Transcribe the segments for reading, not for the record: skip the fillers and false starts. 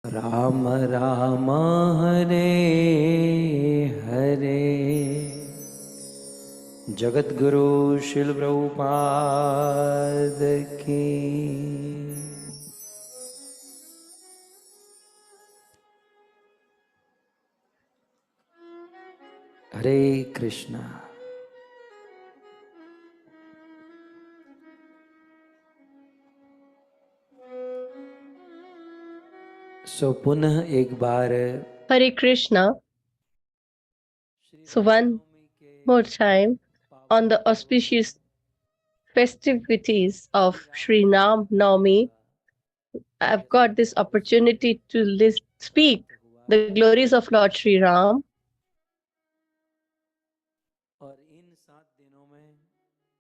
राम राम हरे हरे। जगद्गुरु शिल प्रभुपाद की। हरे कृष्णा। सो पुनः एक बार Hare Krishna. So one more time, on the auspicious festivities of Sri Ram Navami, I've got this opportunity to speak the glories of Lord Sri Ram.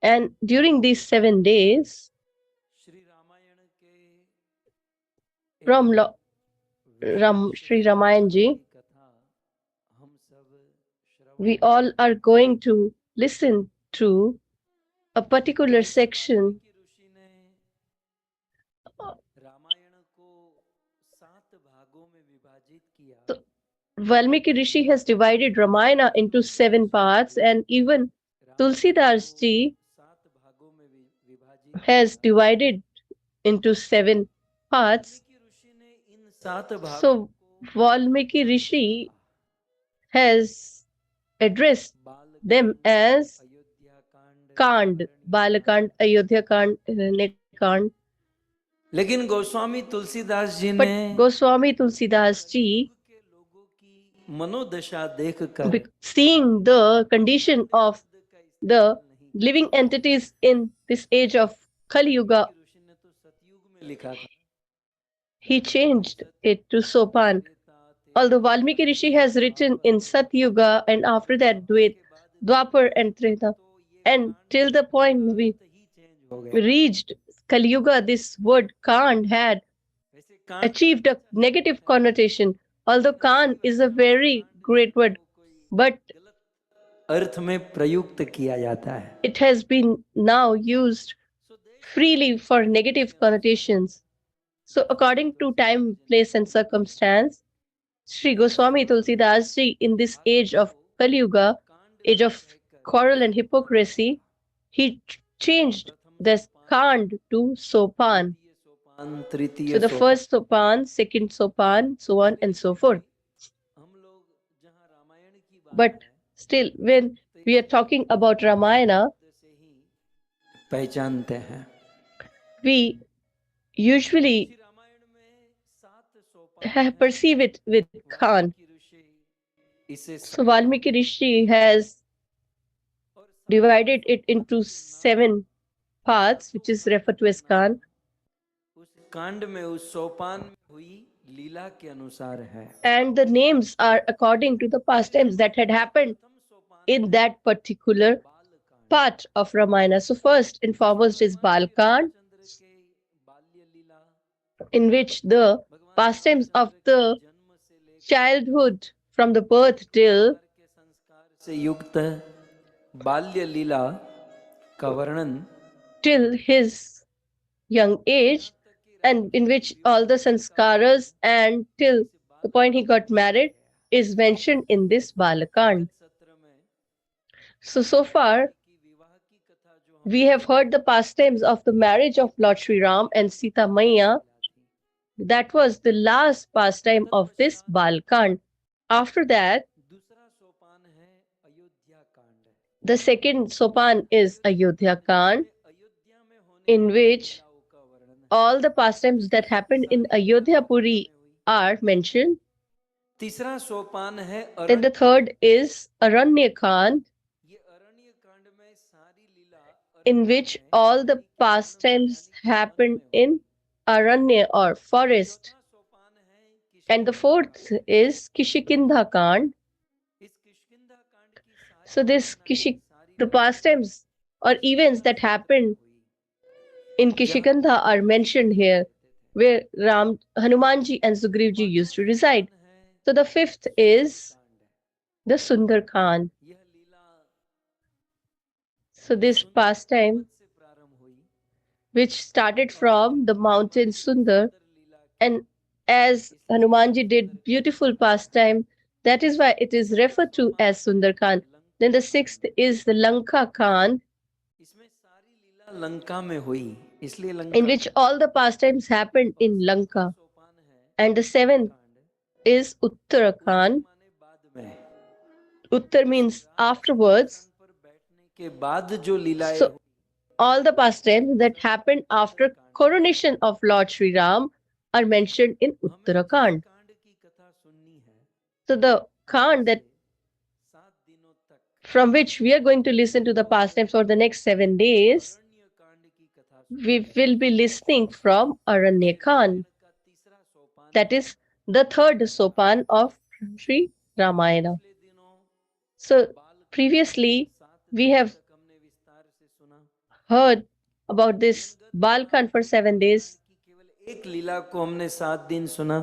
And during these 7 days, from Sri Ramayanji, we all are going to listen to a particular section. So, Valmiki Rishi has divided Ramayana into 7 parts, and even Tulsidas ji has divided into 7 parts. So Valmiki Rishi has addressed them as Kand, Balakand, Ayodhya Kand, Kand. लेकिन Goswami Tulsidas ji But ने Goswami Tulsidas ji, मनोदशा देखकर seeing the condition of the living entities in this age of Kali Yuga, he changed it to Sopan. Although Valmiki Rishi has written in Satyuga and after that Dwapar and Treta, and till the point we reached Kali Yuga, this word Khan had achieved a negative connotation. Although Khan is a very great word, but अर्थ में प्रयुक्त किया जाता है। it has been now used freely for negative connotations. So according to time, place and circumstance, Sri Goswami Tulsidas ji in this age of Kali Yuga, age of quarrel and hypocrisy, he changed this Kand to Sopan. So the first Sopan, second Sopan, so on and so forth. But still, when we are talking about Ramayana, पहचानते हैं, we usually perceive it with Khan. So Valmiki Rishi has divided it into 7 parts, which is referred to as Khan. कांड में उस सोपान में हुई लीला के अनुसार है। And the names are according to the pastimes that had happened in that particular part of Ramayana. So first and foremost is Balkand, in which the pastimes of the childhood from the birth till से युक्त बाल्य लीला का वर्णन till his young age, and in which all the sanskaras and till the point he got married is mentioned in this Balakand. So far, we have heard the pastimes of the marriage of Lord Sri Ram and Sita Maya. That was the last pastime of this Balkand. After that, the second sopan is Ayodhya Kand, in which all the pastimes that happened in Ayodhya Puri are mentioned. Then the third is Aranya Kand, in which all the pastimes happen in Aranya or forest. And the fourth is Kishikindha Kand. So the pastimes or events that happened in Kishikindha are mentioned here, where Hanumanji and Sugrivji used to reside. So the fifth is the Sundar Kand. So this pastime, which started from the mountain Sundar and as Hanumanji did beautiful pastime. That is why it is referred to as Sundarkand. Then the sixth is the Lanka Kand, इसमें सारी लीला लंका में हुई, इसलिए in Lanka which all the pastimes happened in का Lanka. सोपान है And the seventh Uttarakhand. is Uttar Uttarakhand. माने बाद में, Uttar इस means राज afterwards. सिंहासन पर बैठने के बाद जो लीलाएं So हुई, all the pastimes that happened after Uttarkand. coronation of Lord Sri Ram are mentioned in हमें जिस Uttarakhand. कांड की कथा सुननी है, So the आज Kand that से 7 दिनों तक from which we are going to listen to the pastimes for the next 7 days, अरण्य कांड की कथा we सुनेंगे। will be listening from Aranya Kand. Ramayan का तीसरा सोपान That है। is the third sopan of Sri Ramayana. पिछले दिनों So बालकांड previously 7 we दिनों have तक हमने विस्तार से सुना। heard about this दिवंगत Balkan for राम 7 days, भगवान की केवल एक लीला को हमने 7 दिन सुना।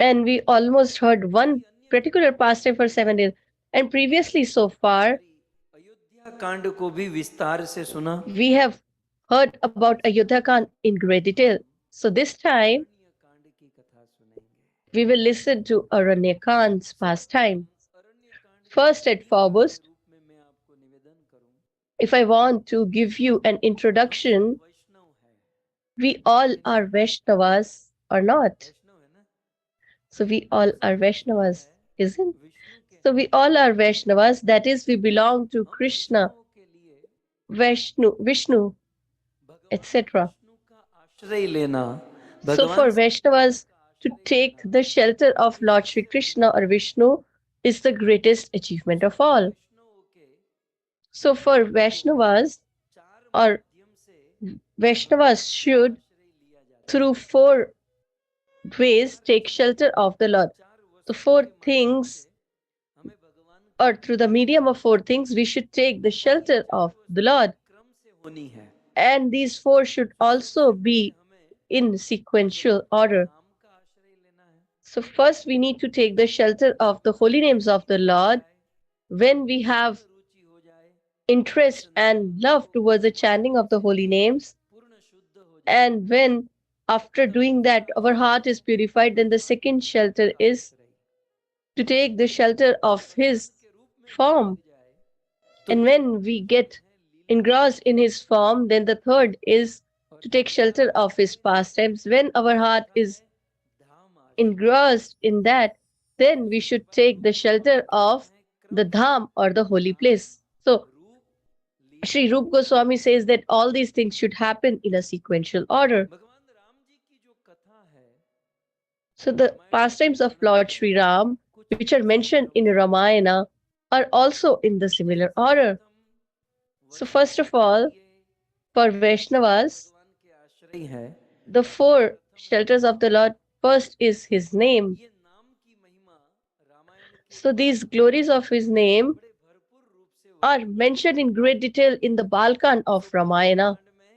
and we almost heard one इसकी अन्य particular लीलाओं को pastime for 7 days. And previously, so far, हमारी अयोध्या कांड को भी विस्तार से सुना। we have heard about Ayodhya Kand in great detail. So this time, अरण्य कांड की कथा सुनेंगे। we will listen to Aranya Kand's pastime. सर्वप्रथम अरण्य कांड के First and आरंभीकार के foremost, रूप में मैं आपको निवेदन करूं, if I want to give you an हम सब introduction, वैष्णव हैं, we all कि are नहीं? Vaishnavas or not. वैष्णव है ना? So we all सब are वैष्णव Vaishnavas, है, isn't? विष्णु के So हैं। we all are Vaishnavas. That is, we belong to हम Krishna, वैष्णवों के लिए Vishnu, भगवान etc. विष्णु का आश्रय लेना, So भगवान for श्री कृष्ण Vaishnavas का to आश्रय take लेना, the shelter of ये Lord Sri सबसे बड़ी Krishna or बात है। Vishnu is the greatest achievement of सभी all. वैष्णवों के So for को Vaishnavas 4 or माध्यम से भगवान Vaishnavas का should, आश्रय लिया जाता through है। 4 ways, 4 take चीजों shelter से, of the Lord. 4 The वस्तुओं four के माध्यम से things, हमें भगवान की or through the प्राप्ति medium होती of 4 things, we should take the है। और ये shelter 4 of the वस्तुएं Lord. क्रम से होनी है। And these 4 should also सबसे पहले be हमें in sequential भगवान के order. नाम का आश्रय लेना है। So first we need to take the shelter of the holy names of the रुचि हो Lord जाए, when we पूर्ण have रुचि हो जाए, interest इस नाम and love को towards the chanting जपने of the से holy names. पूर्ण शुद्ध हो जाए, And when after तब doing दूसरा that our आश्रय heart is है purified, then the second भगवान shelter का is आश्रय। to take the shelter जब of भगवान his के रूप में मन form. लग जाए तो And when we तीसरा get है लीला engrossed in his form, then the third is और to take तीसरा shelter of his आश्रय pastimes. When our heart चौथा is है धाम आश्रय। engrossed in that, then we should पर take the रूप और shelter धाम of है the क्रम से, dham or the holy Dham, place. So रूप, Sri Leela, Rup Goswami says that all these Dham. things should happen in a sequential order. भगवान राम जी की जो कथा है So वो the रामायण में pastimes of वर्णन Lord है Sri Ram, कुछ which are इसी mentioned क्रम in से। Ramayana, are also in the similar order. सर्वप्रथम So first वैष्णवों of के all, लिए for जो 4 Vaishnavas, भगवान के आश्रय है, the उसमें 4 प्रथम है shelters of the नाम। Lord. First is his name. ये नाम की महिमा रामायण के So these glories of his name बड़े भरपूर रूप से are वर्णन किए mentioned गए in हैं। great detail in the Balkan of so Ramayana. Balkand में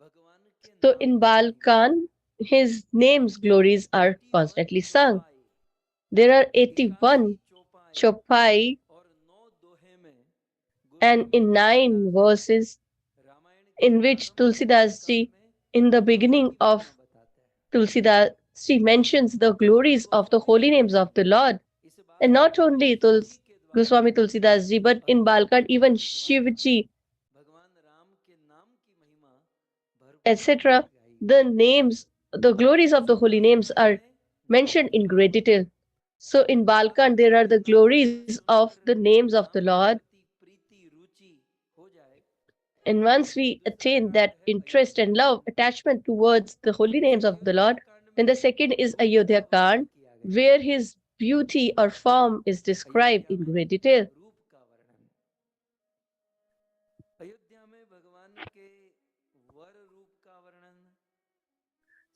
भगवान के So नाम in की महिमा Balkan, his name's glories are 81 constantly sung. चौपाई, There are 81 81 चौपाई chopai, और 9 दोहे में and Goswami in 9 Tulsidas ji verses, Ramayan के in which प्रारंभिक Tulsidas बालकांड ji, में in the दोनों beginning की महिमा of बताते हैं। Tulsidas ji, mentions the glories of the Goswami holy names of the Tulsidas ji Lord. इस And बात को not only शिव के द्वारा Goswami Tulsidas ji, but और in Balkan, भगवान even के द्वारा Shiv ji, भगवान राम के नाम की महिमा भरपूर रूप से etc., गाई the गई है। names, the glories of so the holy names Balkand are में mentioned in great detail. So in अब Balkan, there are the हमारा glories जो of अगर the names of the नाम के Lord. प्रति प्रीति रुचि हो जाए And once तो we दूसरा attain कांड that है interest अयोध्या and love, कांड। attachment towards the holy names so of the Ayodhya Lord, कांड then में the second is रूप का Ayodhya वर्णन Kand, किया गया है। where his beauty or form is described Ayodhya in में great detail. रूप का वर्णन, अयोध्या में भगवान के वर रूप का वर्णन,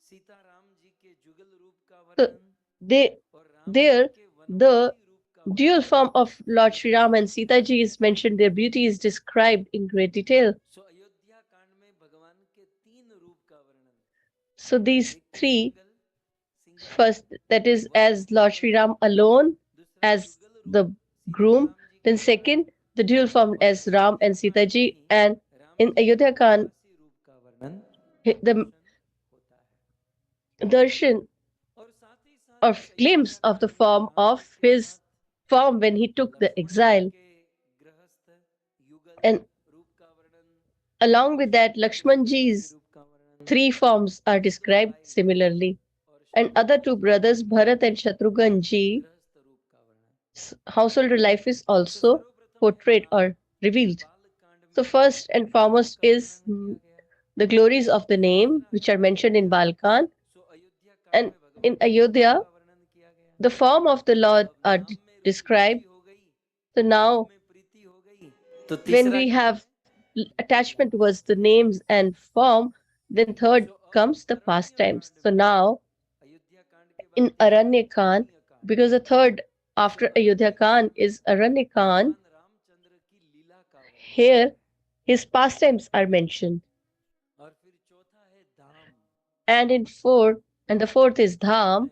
सीता राम जी के जुगल रूप का So वर्णन they और राम जी there के the वनवासी रूप का dual वर्णन। form of Lord Sri Ram and Sita ji is mentioned. Their beauty is described in great detail. सो अयोध्या कांड में भगवान के 3 रूप का वर्णन, So these एक तो 3, single single first that is वर रूप as का Lord Sri वर्णन, Ram alone दूसरा as जुगल रूप the Sita groom, Ram ji then का वर्णन second the dual form और as इस Ram अयोध्या and कांड Sita में ji, he and Ram in जी के Ayodhya Kand वनवासी रूप का वर्णन the दर्शन होता है। darshan और साथ or glimpse of the form of his form when he took the exile. And along with that, Lakshmanji's three forms are described similarly. And other two brothers, Bharat and Shatrughanji's household life is also portrayed or revealed. So, first and foremost is the glories of the name, which are mentioned in Balkan. And in Ayodhya, the form of the Lord are described. So, now when we have attachment towards the names and form, then third comes the pastimes. So, now in Aranya Khan, because the third after Ayodhya Khan is Aranya Khan, here his pastimes are mentioned. And in four, and the fourth is Dham.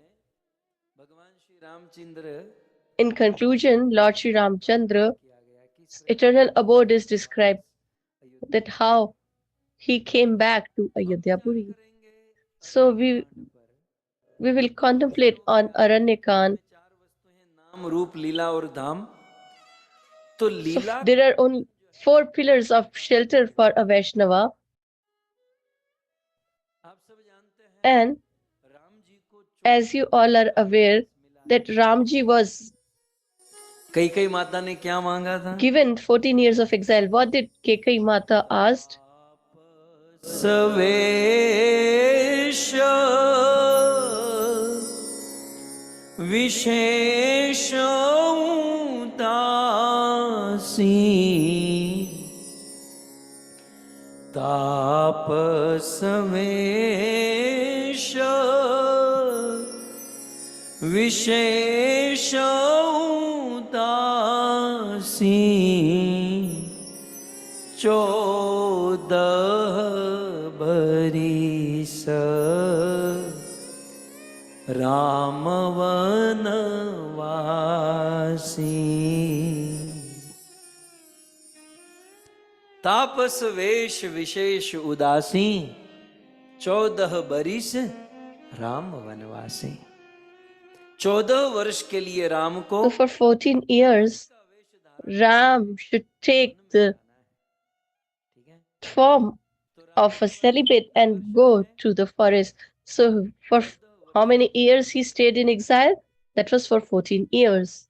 In conclusion, Lord Sri Ramchandra's eternal abode is described, that how he came back to Ayodhyapuri. So we will contemplate on Aranya Khan. नाम रूप लीला और धाम. तो So Leela there are only four pillars of shelter for a Vaishnava. And as you all are aware that Ramji was Kaikeyi माता ने क्या मांगा था? given 14 years of exile. What did Kekai Mata asked? सवेश विशेष दासी तापसवेश विशेष दासी 14 बरिस राम वनवासी. तापस वेश विशेष उदासी 14 बरिस राम वनवासी. 14 वर्ष के लिए राम को So for 14 years, Ram should take the form of a celibate and go to the forest. So for how many years he stayed in exile? That was for 14 years.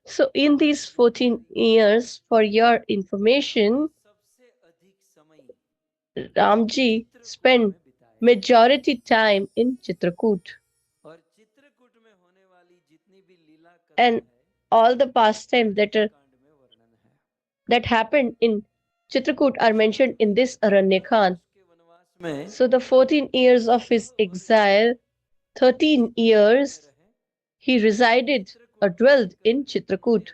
So in these 14 years, for your information, Ramji spent majority time in Chitrakoot. And all the pastimes that happened in Chitrakoot are mentioned in this Aranya Khan. So the 14 years of his exile, 13 years he resided or dwelled in Chitrakoot.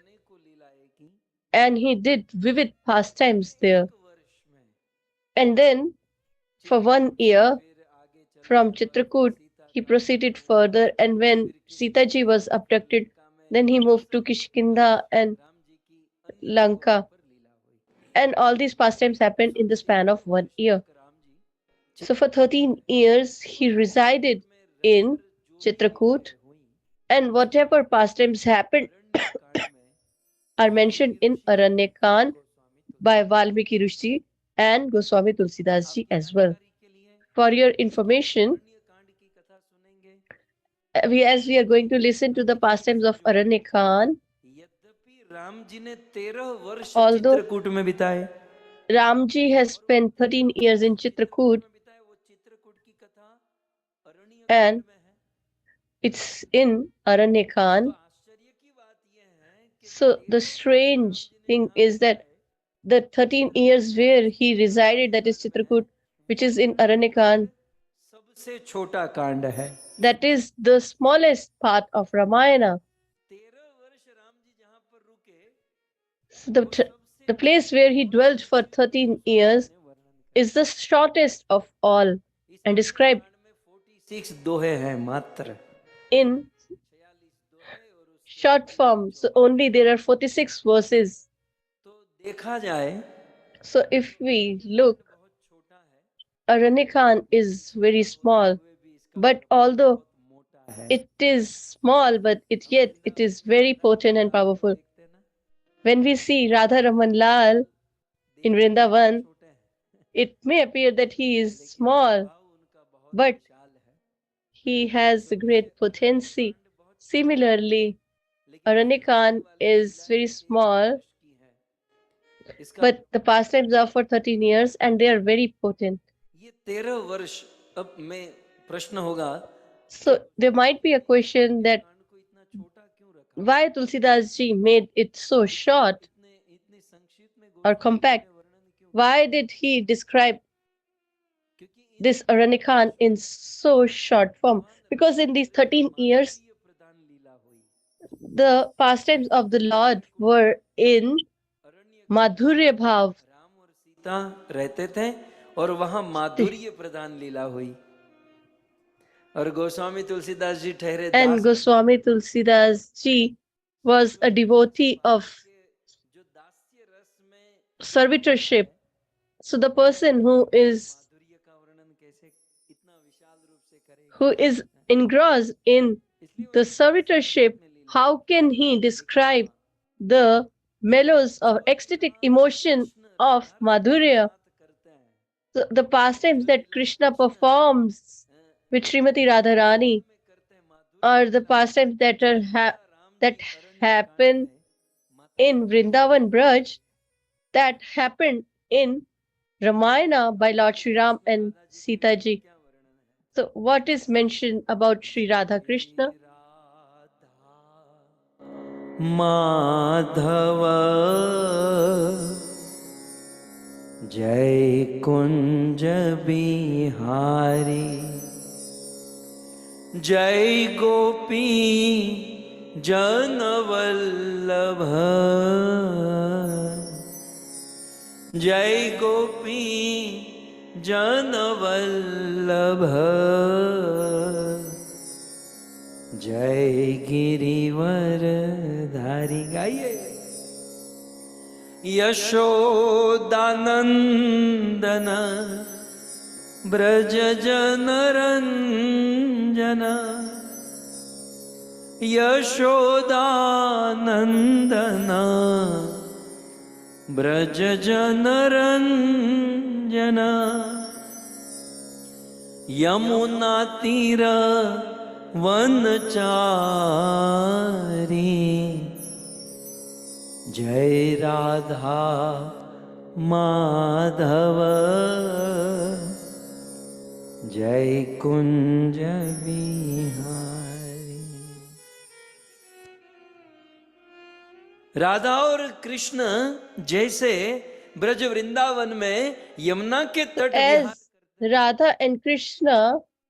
And he did vivid pastimes there. And then for 1 year from Chitrakoot, he proceeded further, and when Sita ji was abducted, then he moved to Kishkinda and Lanka. And all these pastimes happened in the span of 1 year. So for 13 years, he resided in Chitrakoot, and whatever pastimes happened are mentioned in Aranya Khan by Valmiki Rishi and Goswami Tulsidas ji as well. For your information, as we are going to listen to the pastimes of Aranya Khan, although Ramji has spent 13 years in Chitrakoot, and it's in Aranya Khan. So the strange thing is that the 13 years where he resided, that is Chitrakoot, which is in Aranya Khan, that is the smallest part of Ramayana. So the place where he dwelt for 13 years is the shortest of all and described in short form. So only there are 46 verses. So if we look, Aranya Khan is very small. But although it is small, but yet it is very potent and powerful. When we see Radha Raman Lal in Vrindavan, it may appear that he is small, but he has great potency. Similarly, Aranya is very small, but the pastimes are for 13 years and they are very potent. ये 13 वर्ष अब मैं प्रश्न होगा कि So there might be a question that कांड को इतना छोटा क्यों रखा, why Tulsidas ji made it so short इतने इतने संक्षिप्त में or गोस्वामी जी compact. ने वर्णन क्यों, Why did he describe क्योंकि this Aranya in so short form? Because in these 13 years, माधुर्य प्रदान लीला हुई, the pastimes of the Lord were in Aranya Madhurya Bhav. Ram और सीता रहते थे और वहां माधुर्य प्रदान लीला हुई, और गोस्वामी तुलसीदास जी ठहरे And Das, Goswami Tulsidas ji was a devotee of जो दास्य रस में servitorship. So the person who is माधुर्य का वर्णन कैसे इतना विशाल रूप से करेगा, who is engrossed in the servitorship, how can he describe the mellows of ecstatic emotion of Madhurya? The pastimes that Krishna performs with Srimati Radharani are the pastimes that that happen in Vrindavan Braj, that happened in Ramayana by Lord Sri Ram and Sita ji. So what is mentioned about Sri Radha Krishna? Madhav जय कुंज बिहारी, जय गोपी जन वल्लभ, जय गोपी जन वल्लभ, जय गिरिवर धारी। गाइए, यशोदानंदन ब्रज जन रंजन, यशोदानंदन ब्रज जन रंजन, यमुना तीर वनचारी, जय राधा माधव, जय कुंज बिहारी। राधा और कृष्ण जैसे ब्रज वृंदावन में यमुना के तट विहार, As Radha and Krishna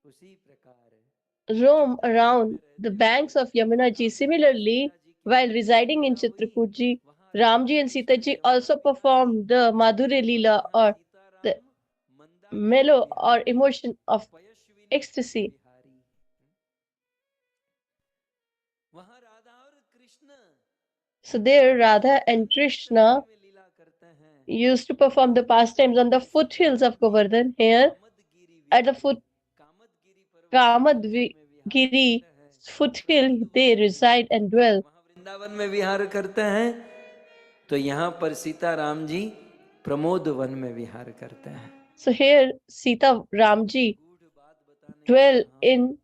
उसी प्रकार roam around the banks of Yamuna ji, similarly, while residing in Chitrakoot ji, Ramji and Sita ji also performed the Madhurya Leela, or the mellow or emotion of ecstasy. वहां राधा और Krishna So there Radha and Krishna में लीला करते हैं, used to perform the pastimes on the foothills of Govardhan. Here at the Kamadgiri पर्वत Kamadgiri foothill they reside and dwell. वहां वृंदावन में विहार करते हैं, तो यहाँ पर सीता राम जी प्रमोद वन में विहार करते हैं। So here Sita Ramji dwell in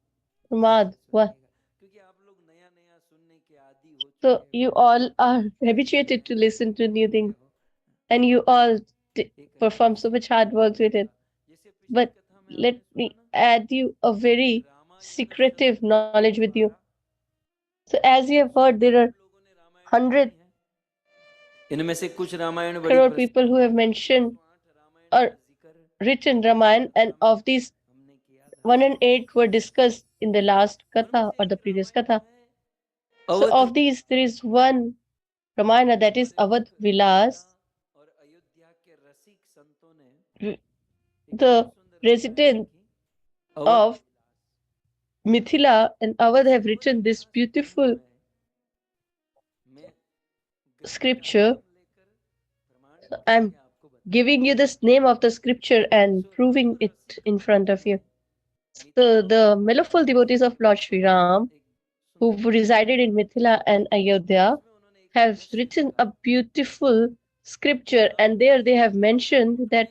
Pramad. क्योंकि आप लोग नया नया सुनने के आदी हो चुके So you all are habituated to listen to new things, and you all perform so much hard work with it. But let me add you a very secretive knowledge with you. So as you have heard, there are 100 इनमें से कुछ रामायण बड़ी crore people who have mentioned or written Ramayana, and of these 108 were discussed in the last Katha or the previous Katha. So of these, there is one Ramayana, that is Awadh Vilas. और अयोध्या के रसिक संतों ने The resident of Mithila and Awadh have written this beautiful scripture. So I'm giving you this name of the scripture and proving it in front of you. So the mellowful devotees of Lord Sri Ram, who resided in Mithila and Ayodhya, have written a beautiful scripture, and there they have mentioned that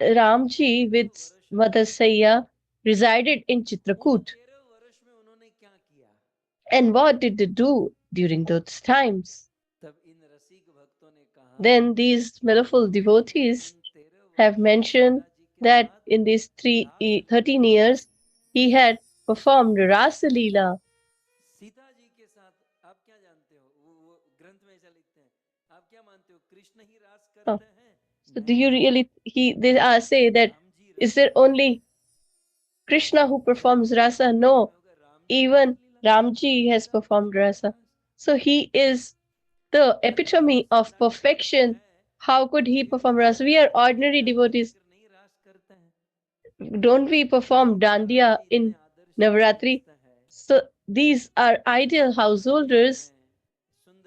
Ramji with Mother Saiya resided in Chitrakoot. And what did they do during those times? Then these mellowful devotees have mentioned that in these 13 years he had performed Rasa Leela. Oh, so do you really they are say that is there only Krishna who performs rasa? No, even Ramji has performed rasa. So he is the epitome of perfection. How could he perform rasa? We are ordinary devotees. Don't we perform dandiya in Navaratri? So these are ideal householders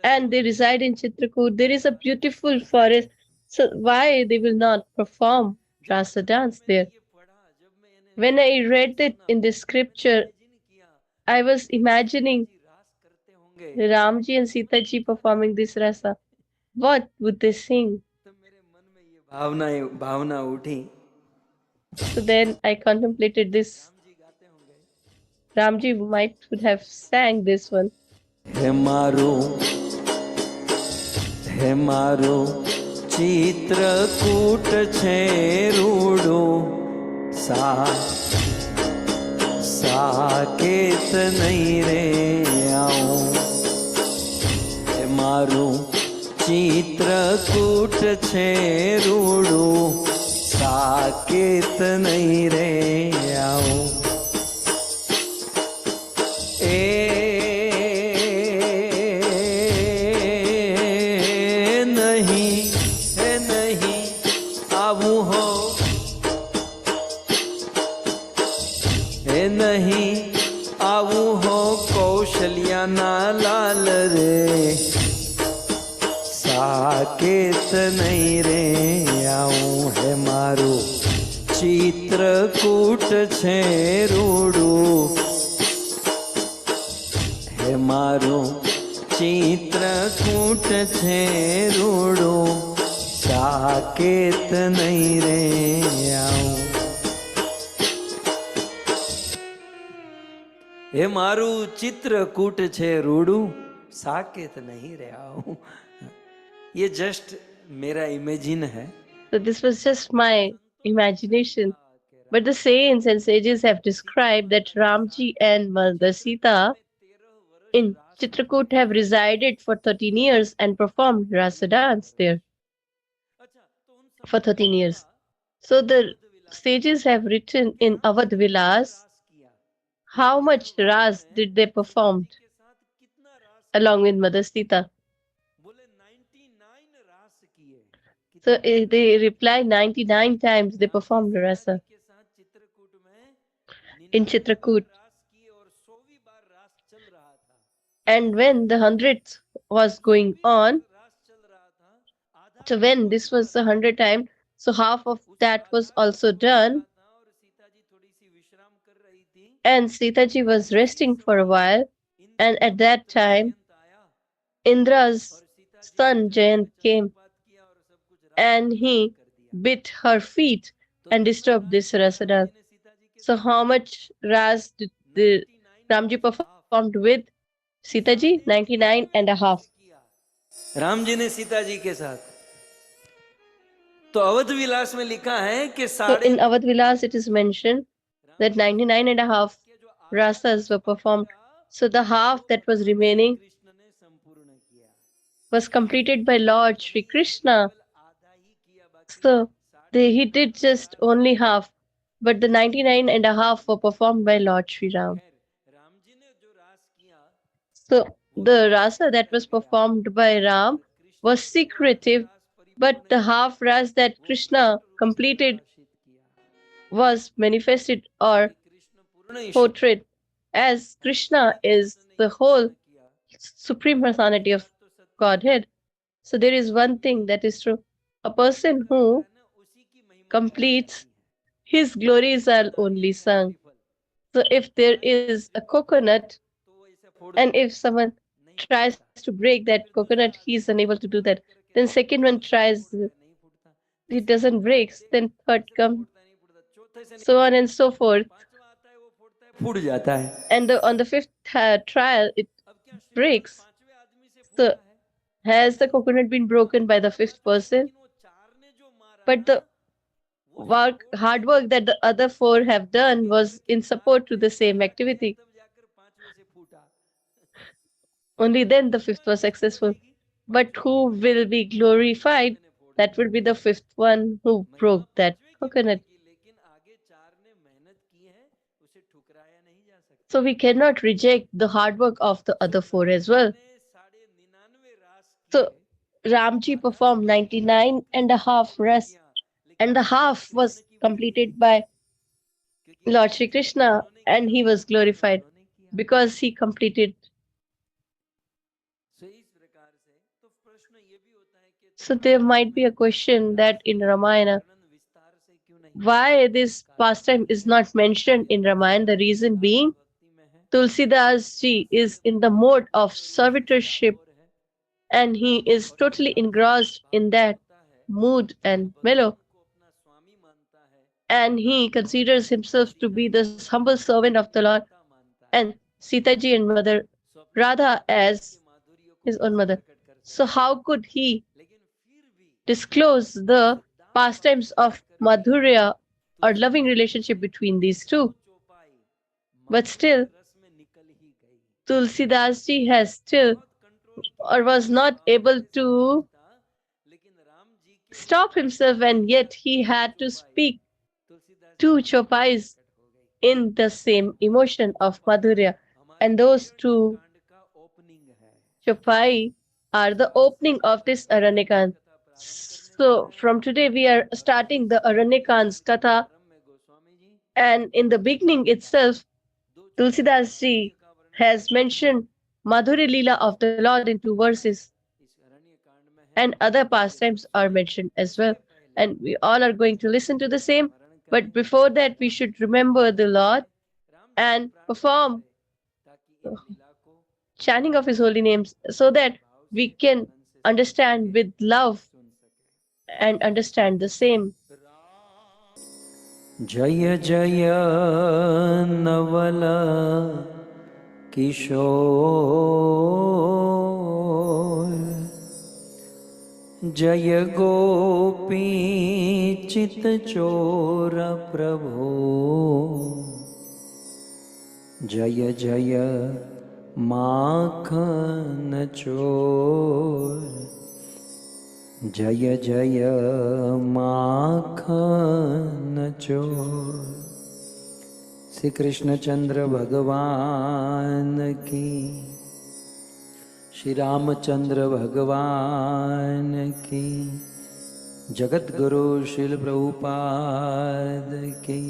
and they reside in Chitrakoot. There is a beautiful forest. So why they will not perform rasa dance there? When I read it in the scripture, I was imagining Ramji and Sita ji performing this rasa. What would they sing? भावना उठी। So then I contemplated this. Ramji might would have sang this one. हे मारो हे मारो चित्रकूट छे रूडो सा साकेत नहीं रे आओ हे मारो चित्रकूट छे रूडो साकेत नहीं रे आओ नहीं आऊ हो कौशल्या ना लाल रे साकेत नहीं रे आऊ है मारो चित्रकूट छे रूडू है मारो चित्रकूट छे रूडू साकेत नहीं रे आऊ हे मारू चित्रकूट छे रूडू साकेत नहीं रे आओ। ये जस्ट मेरा इमेजिन है। So this was just my imagination. But the saints and sages have described that Ramji and Mother Sita in Chitrakoot have resided for 13 years and performed rasa dance there for 13 years. So the sages have written in Avad Vilas how much ras did they perform along with Mother Sita. So they reply 99 times they performed rasa in Chitrakoot. And when the 100th was going on, so when this was the 100th time, so half of that was also done. And Sitaji was resting for a while, and at that time, Indra's son Jayant came and he bit her feet and disturbed this rasa dance. So how much ras did the Ramji performed with Sitaji? 99 and a half. Ram ji ने सीता जी के साथ तो अवध विलास में लिखा है कि So in Avad Vilas it is mentioned that 99 and a half rasas were performed. So the half that was remaining was completed by Lord Sri Krishna. So he did just only half, but the 99 and a half were performed by Lord Sri Ram. So the rasa that was performed by Ram was secretive, but the half ras that Krishna completed was manifested or portrayed, as Krishna is the whole supreme personality of Godhead. So there is one thing that is true. A person who completes his glories are only sung. So if there is a coconut, and if someone tries to break that coconut, he is unable to do that. Then second one tries, it doesn't break. Then third come, so on and so forth. फूट जाता है. And on the fifth trial, it अब क्या Shri Krishna breaks. 5वें आदमी से So फूटा है? has the coconut been broken by the fifth person? लेकिन वो 4 ने जो मारा But ना, the hard work that the other four have done was in support to the same activity. तब जाकर 5वें से फूटा. Only then the fifth was successful. But who will be glorified? That will be the fifth one who broke that coconut. लेकिन आगे 4 ने मेहनत की है, उसे ठुकराया नहीं जा सकता. So we cannot reject the hard work of the other four as well. 99 रास So किए, Ramji performed 99 and a half ras, and the half was completed by Lord Shri Krishna, and he was glorified because he completed. So there might be a question that in Ramayana, why this pastime is not mentioned in Ramayana? The reason being, Tulsidas ji is in the mode of servitorship and he is totally engrossed in that mood and mellow. And he considers himself to be the humble servant of the Lord, and Sita ji and Mother Radha as his own mother. So how could he disclose the pastimes of Madhurya or loving relationship between these two? But still, Tulsidas ji has still or was not able to stop himself, and yet he had to speak two chopais in the same emotion of Madhurya. And those two chopai are the opening of this Aranyakand. So from today we are starting the Aranyakand's Katha, and in the beginning itself, Tulsidas ji has mentioned Madhuri Leela of the Lord in two verses, and other pastimes are mentioned as well. And we all are going to listen to the same. But before that, we should remember the Lord and perform chanting of his holy names so that we can understand with love and understand the same. जय जय नवल किशोर, जय गोपी चित चोर प्रभो, जय जय माखन चोर, जय जय माखन चोर. श्री कृष्णचंद्र भगवान की, श्री रामचंद्र भगवान की, जगत गुरु श्रील प्रभुपाद की.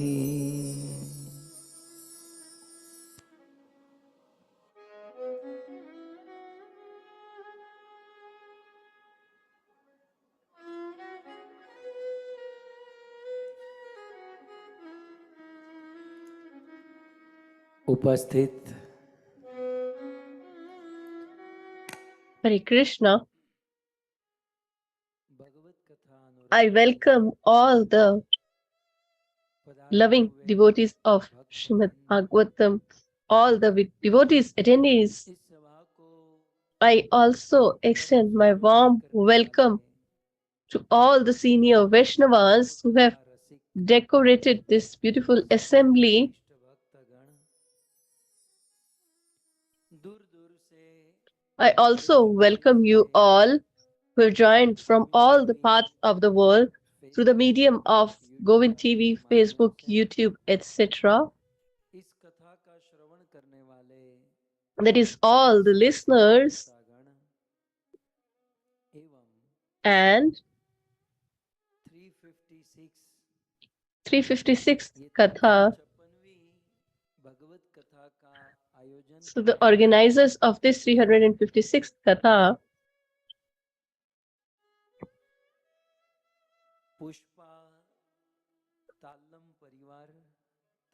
उपस्थित Hare Krishna. I welcome all the loving devotees of Srimad Bhagavatam, all the devotees attendees. I also extend my warm welcome to all the senior Vaishnavas who have decorated this beautiful assembly. I also welcome you all who have joined from all the parts of the world through the medium of Govind TV, Facebook, YouTube, etc. That is all the listeners and 356th Katha. So the organizers of this 356th Katha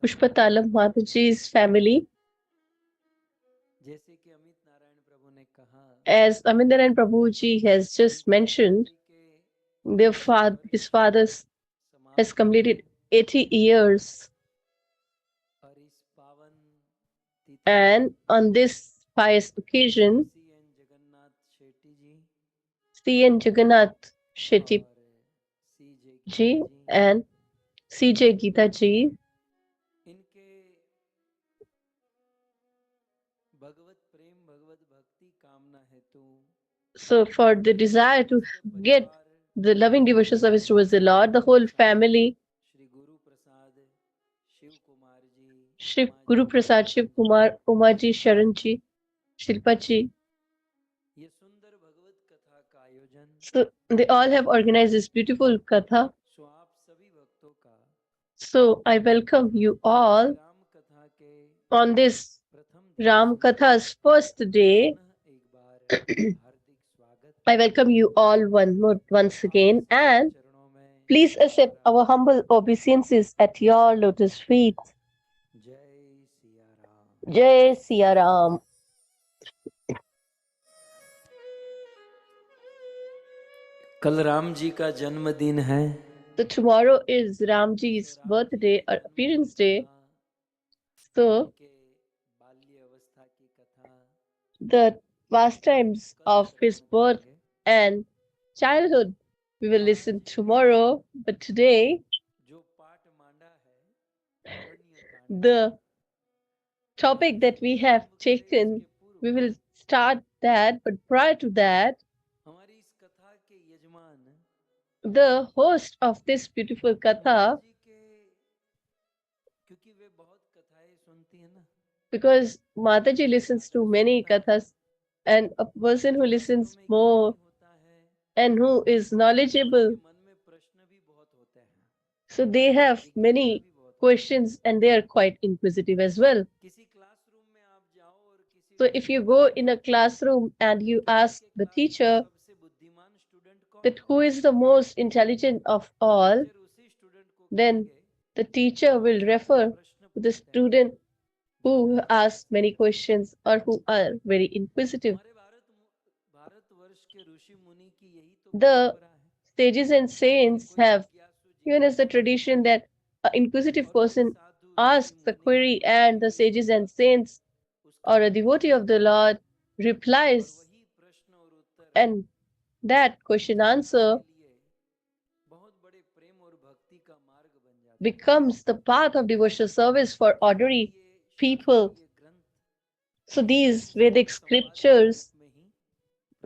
Pushpatalam Mataji's family. जैसे कि अमित नारायण प्रभु ने कहा, As Amindaran Prabhuji has just mentioned, his father has completed 80 years. और इस पावन तिथि And on this pious occasion, CN Jagannath Shetty ji CN Jagannath Shetty और CJ ji Gita ji and CJ Geeta ji, इनके भगवत प्रेम भगवत भक्ति कामना हेतु so for the desire to समस्त get परिवार the loving devotion service towards the Lord, the whole family, Shri Guru Prasad Shiv Kumar ji Shri Uma Guru ji, Prasad Shiv Kumar, Uma ji, Sharan ji, Shilpa ji, ये सुंदर भगवत कथा का आयोजन so they all have organized this beautiful katha. सो आप सभी भक्तों का So I welcome you all Ram कथा के on this प्रथम Ram Katha's first day. पुनः एक बार हार्दिक स्वागत I welcome you all once again, and चरणों में please accept our humble obeisances at your lotus feet. जय Siya Ram. Jai Siya Ram. कल राम जी का जन्मदिन है। So tomorrow is Ramji's birthday or appearance day. So उनके बाल्य अवस्था की कथा the pastimes of his birth and childhood we will listen tomorrow. But today, जो पाठ मांडा है अरण्य कांड the topic that we have taken, we will start that. But prior to that, हमारी इस कथा के यजमान the host of this beautiful माता katha, जी के, क्योंकि वे बहुत कथाएं सुनती है ना, because Mataji listens to many kathas, and a person who listens more होता है and who is knowledgeable, उनके मन में प्रश्न भी बहुत होते हैं, so they have जिज्ञासा many भी बहुत questions and they are quite inquisitive as well. किसी क्लासरूम में आप जाओ और किसी So if you go in a classroom and you ask the teacher सबसे बुद्धिमान स्टूडेंट कौन that who is the most intelligent of all, teacher उसी स्टूडेंट को then the teacher will refer to the student who asks many questions or who are very inquisitive. हमारे भारतवर्ष के ऋषि मुनि की यही तो The परंपरा है। sages and saints have given us the tradition that an inquisitive person asks the query and the sages and saints or a devotee of the Lord replies, वही प्रश्न और उत्तर and that question answer बहुत बड़े प्रेम और भक्ति का मार्ग बन जाता है। becomes the path of devotional service for ordinary people. ये ग्रंथ So these Vedic scriptures में ही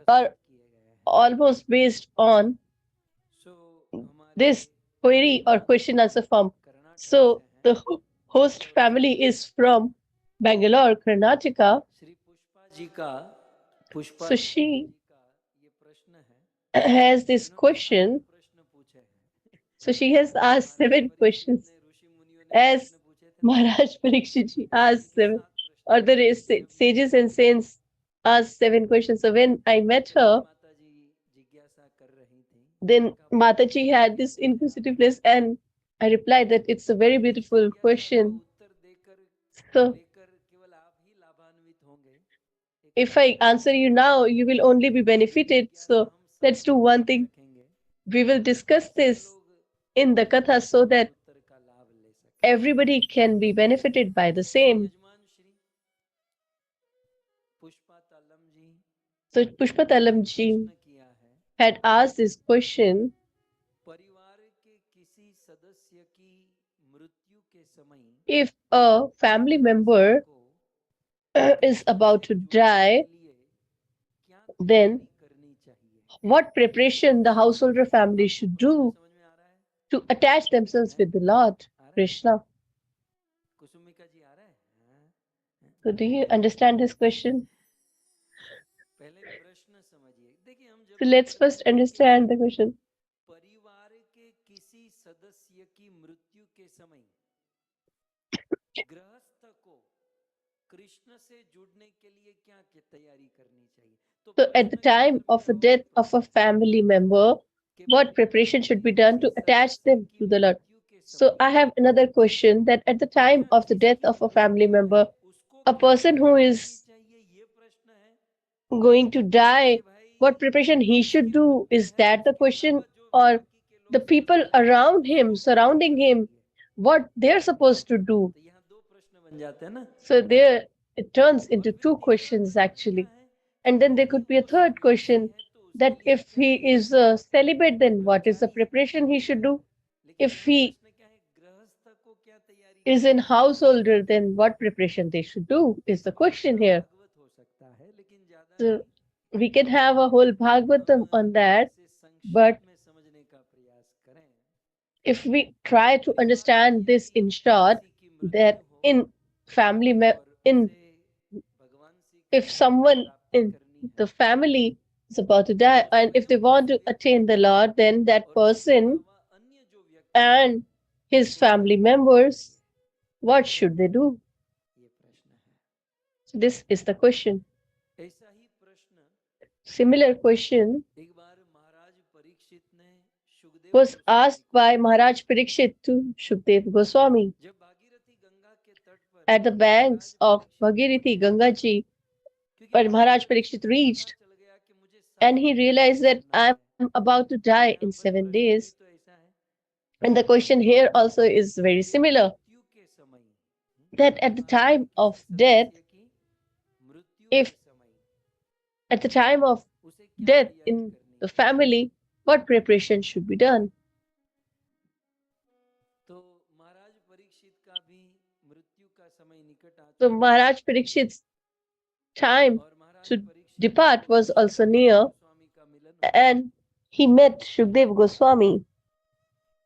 are प्रस्तुत किए गए हैं। almost based on सो हमारे this query or question answer form. Karnataka So the host family is from Bangalore, Karnataka. Shri Pushpa ji का So she ये प्रश्न है, has this इन्होंने question. प्रश्न पूछे हैं। So she has asked 7 questions. ऋषि मुनियों ने As प्रश्न पूछे थे, Maharaj Parikshit ji asked 7, or the sages and saints asked 7 questions. So when I met her, माता जी जिज्ञासा कर रही थी, then Mataji had this inquisitiveness, and I replied that it's a very beautiful question. उत्तर देकर So लेकर केवल आप ही लाभान्वित होंगे। if I answer you now, you will only be benefited. So let's do one thing. We will discuss this in the katha so that उत्तर का लाभ ले सके। everybody can be benefited by the same. यजमान श्री पुष्पा तालम जी So Pushpatalam ji प्रश्न किया है, had asked this question: परिवार के किसी सदस्य की मृत्यु के समय if a family member is about to die, क्या then तैयारी करनी चाहिए? what preparation the householder family should do समझ में आ रहा है? to attach themselves with the Lord Krishna? कुसुमिका जी आ रहा है? हाँ? So do you understand this question? पहले प्रश्न समझिए। देखिए हम जब So let's first understand the question. परिवार के किसी सदस्य की मृत्यु के समय गृहस्थ को कृष्ण से जुड़ने के लिए क्या क्या तैयारी करनी चाहिए? So at the time of the death of a family member, what preparation should be done to attach them to the Lord? So I have another question that at the time of the death of a family member, a person who is going to die, what preparation he should do? Is that the question? Or the people around him, surrounding him, what they're supposed to do? तो यहाँ दो प्रश्न बन जाते हैं ना। So there it turns into two questions actually. And then there could be a third question that if he is a celibate, then what is the preparation he should do? लेकिन If यहाँ he प्रश्न क्या है, गृहस्थ को क्या तैयारी is करनी in householder, then what preparation they should do is the question here. Bhagavat हो सकता है, लेकिन ज्यादा So नहीं। we can have a whole Bhagavatam on that, इसे but संक्षिप्त में समझने का प्रयास करें। if we try to understand this in short, किसी की that मृत्यु हो in family और in उसे भगवान श्री if कृष्ण की someone प्राप्ति in करनी the है family is about to die, and if they want to attain the Lord, then that और उसके person अलावा अन्य जो व्यक्ति हैं, and his family members, what should they do? ये प्रश्न है। So this is the question. ऐसा ही प्रश्न Similar question एक बार महाराज परीक्षित ने सुखदेव was गोस्वामी asked को by Maharaj Parikshit to Shukdev Goswami जब भागीरथी गंगा के तट पर at the banks Maharaj of Parikshit Bhagirathi Ganga ji, क्योंकि where Maharaj परीक्षित Parikshit को पता reached, चल गया कि मुझे 7 and he दिन में realized यज्ञ that करना है। I'm about to die in यहाँ पर 7 प्रश्न भी days. तो ऐसा है, And the question here also is very उसके similar मृत्यु के समय that at the परिवार के time किसी of death, सदस्य की मृत्यु के if समय at the time of उसे क्या death तैयारी in करनी the है। family, what preparation should be done? तो महाराज परीक्षित का भी मृत्यु का समय निकट आ So चुका Maharaj Parikshit's time और महाराज to परीक्षित depart को was also Sukhdev near, Goswami का मिलन हुआ and he met Shukdev Goswami.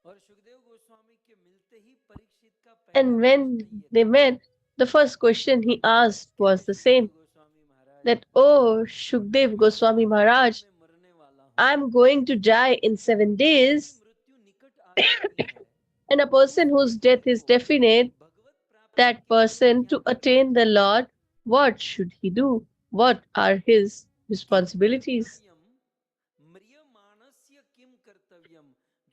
और सुखदेव गोस्वामी के मिलते ही परीक्षित का पहला And when प्रश्न ये they था met, the first question he asked कि हे was the Sukhdev same, Goswami Maharaj, that, oh, Shukdev मैं Goswami 7 दिन Maharaj, में मरने वाला हूँ, I'm going to die in 7 मेरी days. मृत्यु निकट आ चुकी है, And a उस person whose व्यक्ति death is को definite, भगवत प्राप्ति that के लिए person क्या to करना attain the चाहिए। Lord, what should he do? What are his Kim responsibilities? Kartavyam म्रियमाणस्य किम कर्तव्यम,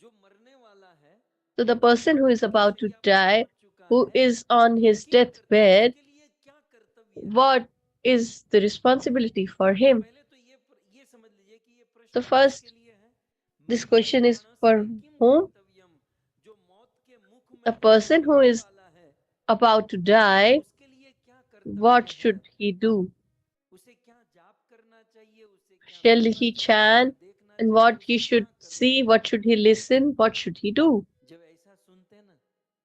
जो मरने वाला है, So the person who is about to शैया पर die, पड़ चुका who है, is on his किम कर्तव्य, deathbed, उसके लिए क्या कर्तव्य है। what is the responsibility for तो him? पहले तो ये समझ लीजिए कि ये So प्रश्न किसके first, लिए है। this question is म्रियमाणस्य for Kim whom? Kartavyam, जो मौत के मुख A में है, जो person who मरने is वाला है, about to die, उसके लिए क्या what कर्तव्य है। should he do? उसे क्या जाप करना चाहिए, उसे क्या Shall सुनना he चाहिए, क्या chant? देखना And चाहिए, what he उसे should क्या करना see? चाहिए। What should he listen? What should he do? जब ऐसा सुनते हैं ना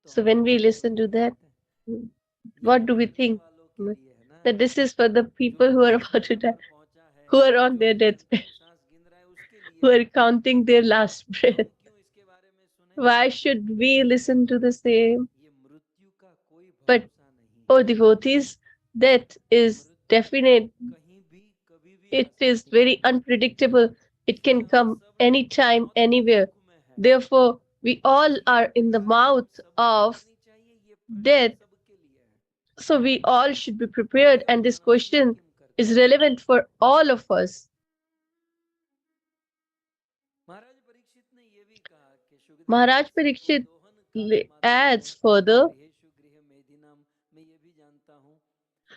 तो So हम when we बहुत listen to अचंभित that, रहते हैं। ये what तो do we मरने think? वालों के लिए है ना, That this is for the जो people who are अंतिम about to पड़ाव die, पर पहुंचा है, who are on जो their अपनी deathbed, अंतिम सांस गिन रहा है, उसके लिए who है। are counting their last हम breath. क्यों इसके बारे में सुने। Why should we listen to the same? ये मृत्यु का कोई But, भरोसा नहीं oh है। devotees, that is मृत्यु definite. कहीं भी कभी भी आ It is सकती है, very unpredictable. It इसलिए can हम come सब anytime, मौत के anywhere. मुख में है। Therefore, we all ये are in the तैयारी हम mouth सबको of करनी चाहिए, ये प्रश्न death. सबके लिए है। So we all should be prepared, and this म्रियमाणस्य question Kim is Kartavyam. relevant for all of us. महाराज परीक्षित ने ये भी कहा कि सुखदेव Maharaj वत्स को Parikshit दोहन काले माधव adds further गृहेषु गृह मेदिनम। मैं ये भी जानता हूँ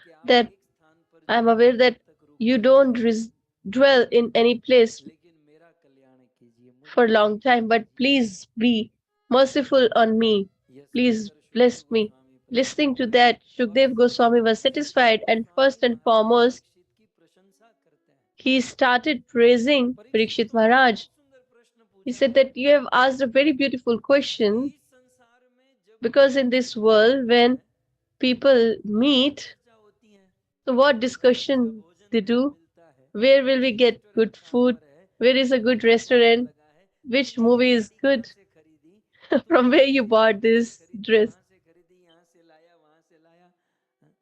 कि आप that एक स्थान पर I am जीवन aware काल that तक you रुके don't रहिए, dwell in any place लेकिन मेरा कल्याण कीजिए, for मुझे a long Kalyan time, but कीजिए। please be merciful on me. यह Please सुनकर Sukhdev bless me. Goswami Listening प्रसन्न to हुए that, और Shukdev Goswami was Sukhdev satisfied, and Goswami first and Maharaj foremost, Parikshit की प्रशंसा करते हैं। he started praising Parikshit Parikshit तुमने Maharaj. बहुत सुंदर प्रश्न He पूछा said है that you have asked a very beautiful question, कि इस संसार में जब because in लोग this मिलते world, when हैं people तो क्या meet, चर्चा होती है। so what बड़ा अच्छा discussion भोजन they कहाँ do? मिलता है, Where will we किस get good रेस्टोरेंट कहाँ food? पर है, Where is a good dhaba कौन सा restaurant? लगा है, Which तुमने ये movie is साड़ी कहाँ good? से खरीदी, From तुमने where ये you साड़ी bought कहाँ से this खरीदी, dress? कहाँ से खरीदी, यहाँ से लाया वहां से लाया। हाँ?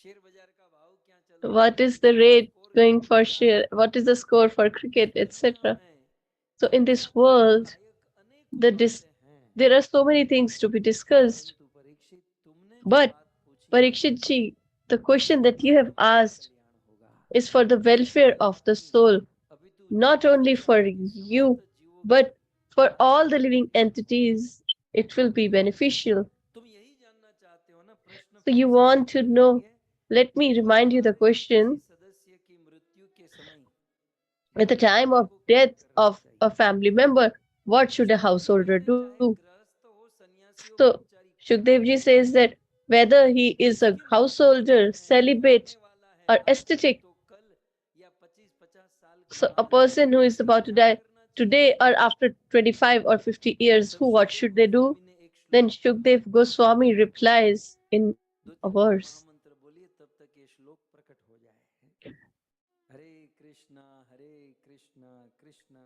शेयर बाजार का भाव क्या चल रहा What है, is the इसका rate स्कोर क्या going चल for रहा है, share? What is the score for ये cricket, चर्चाएं etc.? हैं। So in चर्चा this करने world, लायक अनेकों बातें हैं, there are so many things to be discussed. परंतु परीक्षित तुमने जो But बात पूछी है Parikshit ji, the question उससे that you have तुम्हारा asked कल्याण होगा। is for the welfare of the soul, अभी तो not only for संसार के you, समस्त जीवों की but for all the living entities it will be beneficial. तुम यही जानना चाहते हो ना, प्रश्न So फिर you से want to know, है, let me remind you the परिवार के किसी question. सदस्य की मृत्यु के समय At the time गृहस्थी of को क्या death करना of a चाहिए? family member, what should a Sukhdev ji householder कहते हैं, do? चाहे गृहस्थ हो, सन्यासी हो, So ब्रह्मचारी, कोई Shukdev भी ji हो, says that whether he is a जिसकी मृत्यु के householder, समय है, वो मरने celibate, वाला है, or आज नहीं ascetic, तो कल, या 25-50 साल के so a बाद, person who is उसे about to क्या die करना चाहिए? today or after 25 or 50 years, तब who what Sukhdev should they do? Goswami ने एक Then श्लोक बोला, Shukdev Goswami replies in दो a तीन बार verse. महामंत्र बोलिए, तब तक ये श्लोक प्रकट हो जाए। हरे कृष्णा कृष्णा कृष्णा।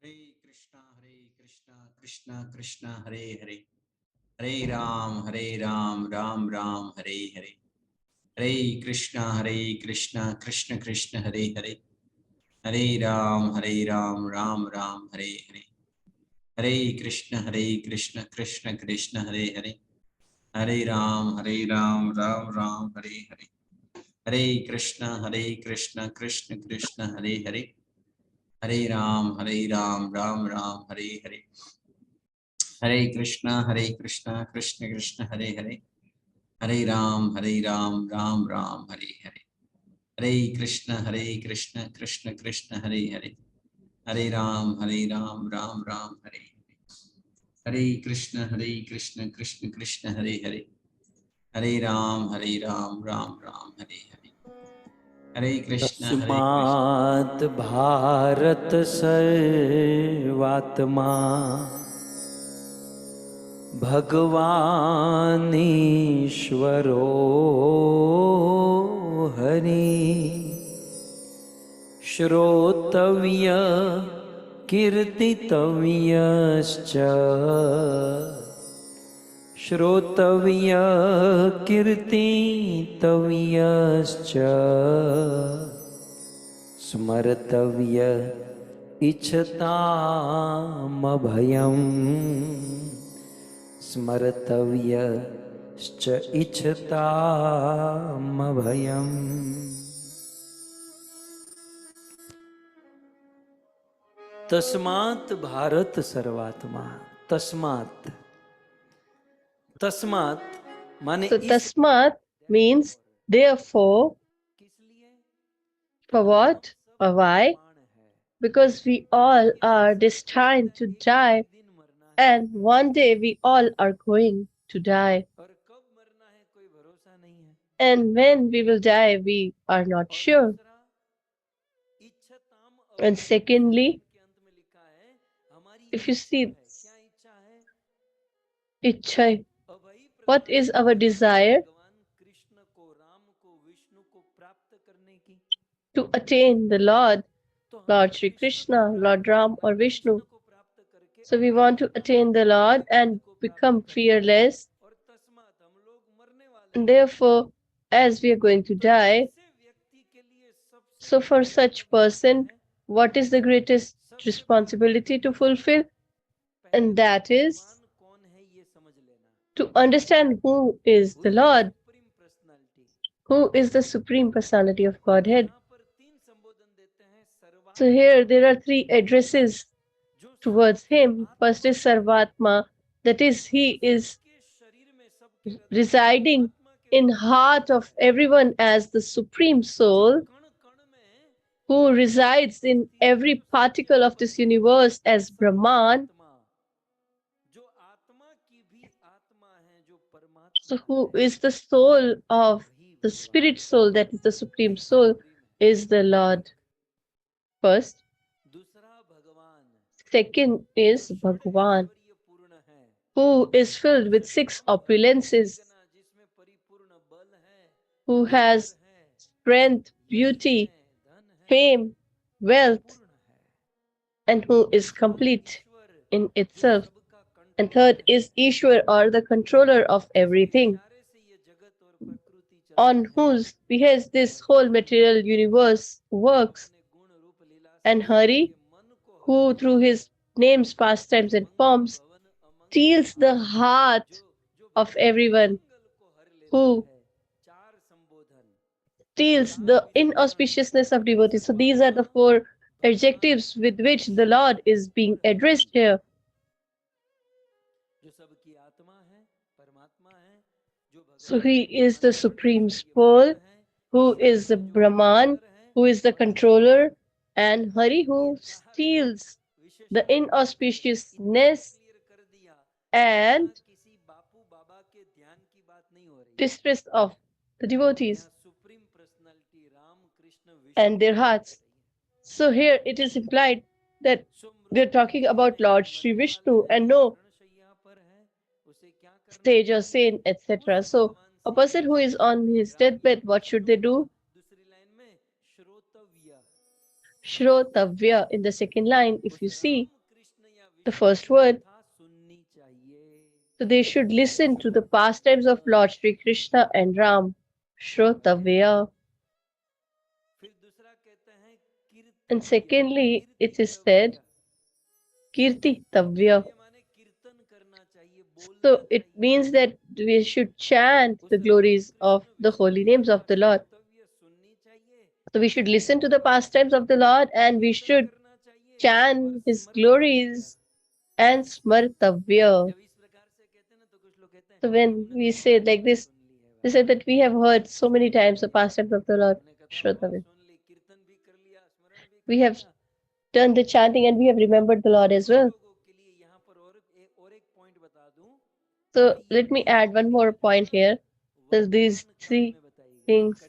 हरे कृष्णा कृष्णा कृष्णा हरे हरे, हरे राम राम राम हरे हरे, हरे कृष्णा कृष्ण कृष्ण हरे हरे, हरे राम राम राम हरे हरे, हरे कृष्ण कृष्ण कृष्ण हरे हरे, हरे राम राम राम हरे हरे, हरे कृष्ण कृष्ण कृष्ण हरे हरे, हरे राम राम राम हरे हरे, हरे कृष्ण कृष्ण कृष्ण हरे हरे, हरे राम राम राम हरे हरे, हरे कृष्ण कृष्ण कृष्ण हरे हरे, हरे राम राम राम हरे हरे, हरे कृष्ण कृष्ण कृष्ण हरे हरे, हरे राम राम राम हरे हरे, हरे कृष्ण तस्मात् भारत सर्वात्मा भगवानीश्वरो हरि, श्रोतव्य कीर्तितव्यश्च, श्रोतव्य कीर्तितव्यश्च, स्मर्तव्य इच्छतामभयम्, स्मर्तव्यश्च इच्छतामभयम्। तस्मात् भारत सर्वात्मा। तस्मात्, तस्मात् माने So इसलिए, Tasmat means therefore. किस लिए? For क्योंकि हम what सब or why? मरवान है, Because we all क्योंकि हम are सबको एक destined न to एक die, दिन मरना है, and one day we all are going to die. और कब मरना है कोई भरोसा नहीं है। And when we will die, we are not और sure. दूसरा, इच्छताम And अभयम, इस secondly, लाइन के अंत में लिखा है, हमारी if you इच्छा see है। क्या इच्छा है? Ichchai, अभय what प्रदान is our करने की, desire? भगवान कृष्ण को, राम को, विष्णु को प्राप्त करने की। To attain the Lord, तो हमें Lord Sri कृष्ण को Krishna, प्राप्त Lord Ram, करना or है, Vishnu. कृष्ण को प्राप्त करके So we Abhay want to प्रदान attain the करना है, Lord भगवान and को प्राप्त become करना है। fearless. और तस्मात् हम लोग मरने वाले And हैं, therefore, as we are going to तो die, ऐसे व्यक्ति के लिए सबसे so बड़ा for कर्तव्य such क्या person, है? what is the greatest सबसे बड़ा responsibility to कर्तव्य है, fulfill? पहले And तो that is भगवान कौन है ये समझ लेना। to understand who is who the is the Lord, supreme personality. who is the Supreme Personality of तो Godhead. यहाँ पर तीन संबोधन देते हैं, So सर्वात्मा, here there are three addresses जो towards सबके him. First आत्मा is है, Sarvatma, that is, he is सबके शरीर में, सबके हृदय में residing परमात्मा के in रूप में heart उपस्थित of है, everyone as the Supreme जो Soul, कण कण में who परमात्मा की resides in उपस्थिति every को सबके particle अंदर of this उपस्थित है। universe as Brahman. सर्वात्मा, जो आत्मा की भी आत्मा है, जो So परमात्मा who है, is the soul of वही the भगवान Spirit है, Soul, that is the Supreme वही Soul, सुप्रीम है। is the Lord. First. दूसरा भगवान, Second जो is षड Bhagwan, ऐश्वर्य पूर्ण है, who is filled with six षडधाम Prabhu opulences, परिगणा, जिसमें परिपूर्ण बल है, who ईश्वर has है, strength, यश है, beauty, धन है, fame, wealth, परिपूर्ण है। and who is तीसरा complete ईश्वर, in जो itself. सबका And कंट्रोलर third है, is Ishwar, or the controller of जिसके everything, इशारे से ये जगत और प्रकृति चलती on है, whose behest this whole material universe जो works. अपने गुण रूप लीला से And सबके Hari, मन को हर who through लेता है। his names, pastimes, and Mangal forms भवन अमंगल steals the हारी, heart जो जो of भगवान everyone, मंगल को हर लेता who है। चार संबोधन, steals चार the विशेषण, inauspiciousness of devotees. So these are सर्वात्मा, the four adjectives with which the Lord is being addressed here. जो सबकी आत्मा है, परमात्मा है, जो So भगवान he के is the supreme soul, who is the Brahman, who is the controller, and Hari who steals the inauspiciousness clear कर दिया and किसी बापू बाबा के ध्यान की बात नहीं हो रही, distress of the devotees यहाँ supreme personality Ram Krishna and their Vishnu hearts. So here it is implied that we are talking about Lord Sri Vishnu and no शैया पर है, उसे क्या करना sage or saint, etc. So a person who is on his deathbed, what should they do? दूसरी line में श्रोतव्य, Shrotavya in the second line, if you see Krishna या the first word, कथा सुननी चाहिए. so they should listen to the pastimes of Lord Sri Krishna and Ram. Shrotavya. फिर दूसरा कहते हैं And कीर्तव्य, secondly, it is said Kirtitavya. माने कीर्तन करना चाहिए, बोलना So it चाहिए. means that we should chant the glories of the holy names of the Lord. श्रोतव्य सुननी चाहिए, So we should listen to the pastimes of the Lord and we should करना चाहिए chant his glories and Smartavya. जब इस प्रकार से कहते हैं ना तो कुछ लोग कहते हैं So when we say like this, they said that we have heard so many times the pastimes of the Lord. Shrotavya. सुन ली, कीर्तन भी कर लिया, स्मरण भी We have done the chanting and we have remembered the Lord as well. लोगों के लिए यहाँ पर और एक पॉइंट बता दूं. So let me add one more point here. So these three things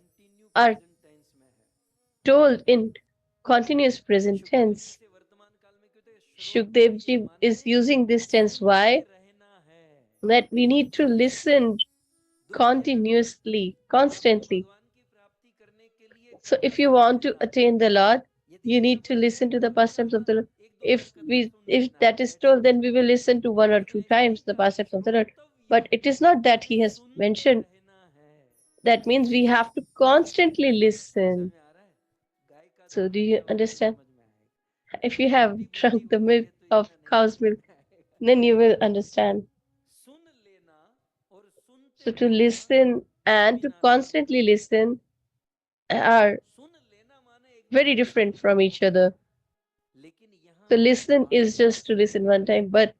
are told in continuous present tense. Shukdev ji is using this tense. Why? That we need to listen continuously, constantly. So if you want to attain the Lord, you need to listen to the pastimes of the Lord. If that is told, then we will listen to 1 or 2 times the pastimes of the Lord. But it is not that he has mentioned. That means we have to constantly listen. So do you understand? If you have drunk the milk of cow's milk, then you will understand. So to listen and to constantly listen are very different from each other. So listen is just to listen one time, but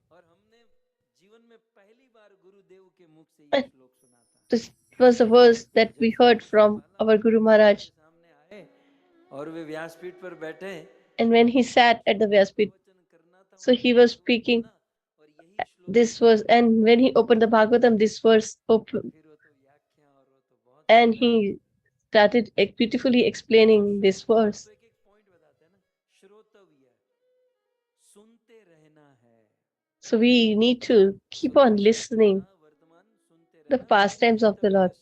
this was a verse that we heard from our Guru Maharaj. And when he sat at the Vyaspit, so he was speaking this verse, and when he opened the Bhagavatam, this verse opened, and he started beautifully explaining this verse. So we need to keep on listening the pastimes of the Lord.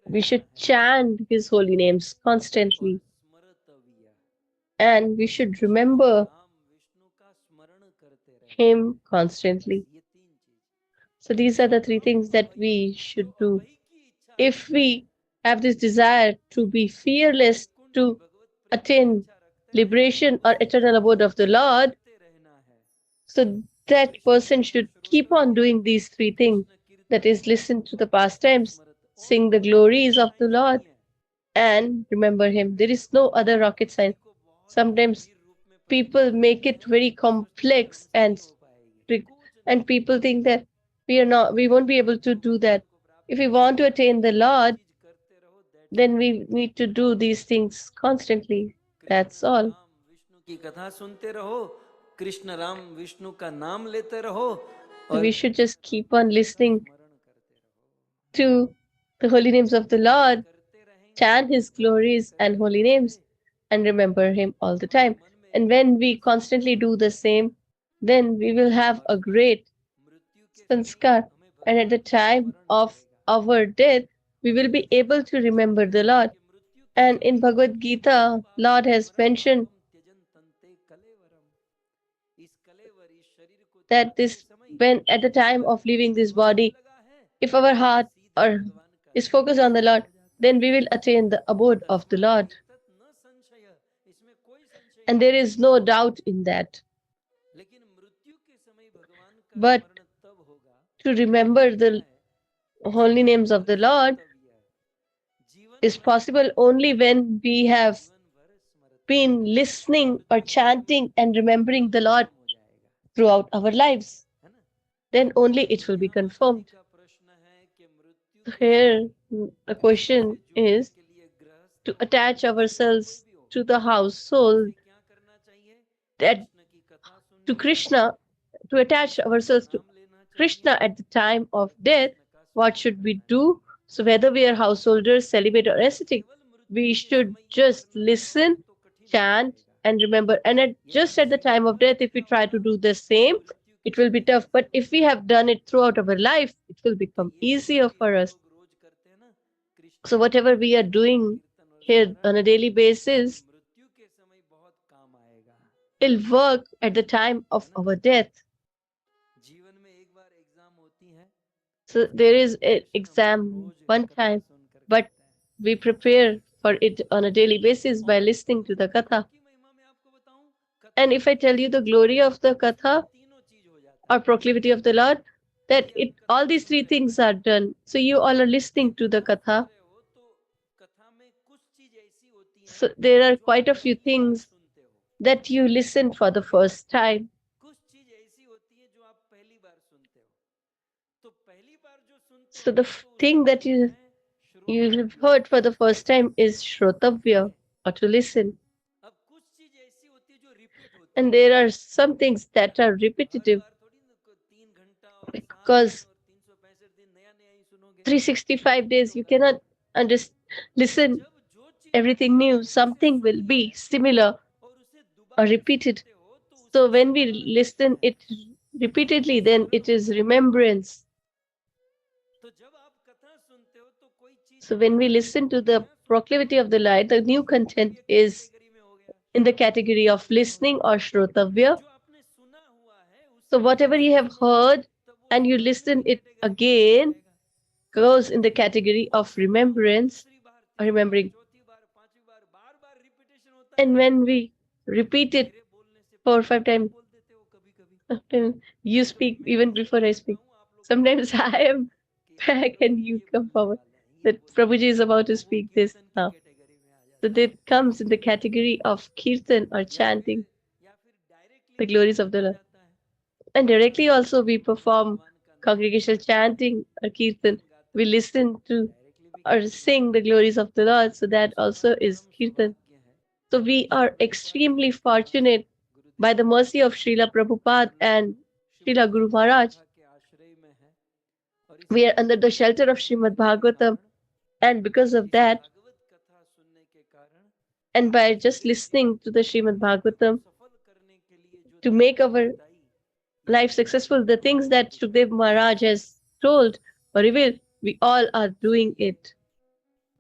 We should chant his holy names constantly. And we should remember him constantly. So these are the three things that we should do. If we have this desire to be fearless, to attain liberation or eternal abode of the Lord, so that person should keep on doing these three things. That is, listen to the pastimes, sing the glories of the Lord, and remember him. There is no other rocket science. Sometimes people make it very complex and strict, and people think that we won't be able to do that. If we want to attain the Lord, then we need to do these things constantly. That's all. की कथा सुनते रहो, कृष्ण राम विष्णु का नाम लेते रहो, So we should just keep on listening to the holy names of the Lord, chant his glories and holy names, and remember him all the time. And when we constantly do the same, then we will have a great sanskar. And at the time of our death, we will be able to remember the Lord. And in Bhagavad Gita, Lord has mentioned that this, when at the time of leaving this body, if our heart is focused on the Lord, then we will attain the abode of the Lord. And there is no doubt in that. But to remember the holy names of the Lord, is possible only when we have been listening or chanting and remembering the Lord throughout our lives. Then only it will be confirmed. So here, the question is to attach ourselves to the household, that to Krishna, to attach ourselves to Krishna at the time of death. What should we do? So whether we are householders, celibate or ascetic, we should just listen, chant and remember. And just at the time of death, if we try to do the same, it will be tough. But if we have done it throughout our life, it will become easier for us. So whatever we are doing here on a daily basis, will work at the time of our death. So there is an exam one time, but we prepare for it on a daily basis by listening to the Katha. And if I tell you the glory of the Katha or proclivity of the Lord, that it all these three things are done. So you all are listening to the Katha. So there are quite a few things that you listen for the first time. So the thing that you have heard for the first time is Shrotavya, or to listen. And there are some things that are repetitive, because 365 days you cannot listen everything new. Something will be similar or repeated. So when we listen it repeatedly, then it is remembrance. So when we listen to the proclivity of the light, the new content is in the category of listening or Shrotavya. So whatever you have heard and you listen it again goes in the category of remembrance or remembering. And when we repeat it 4 or 5 times, you speak even before I speak. Sometimes I am back and you come forward. That Prabhuji is about to speak this now. So that comes in the category of kirtan or chanting the glories of the Lord. And directly also we perform congregational chanting or kirtan. We listen to or sing the glories of the Lord. So that also is kirtan. So we are extremely fortunate by the mercy of Srila Prabhupada and Srila Guru Maharaj. We are under the shelter of Srimad Bhagavatam, and because of that, and by just listening to the Srimad Bhagavatam, to make our life successful, the things that Shukdev Maharaj has told or revealed, we all are doing it.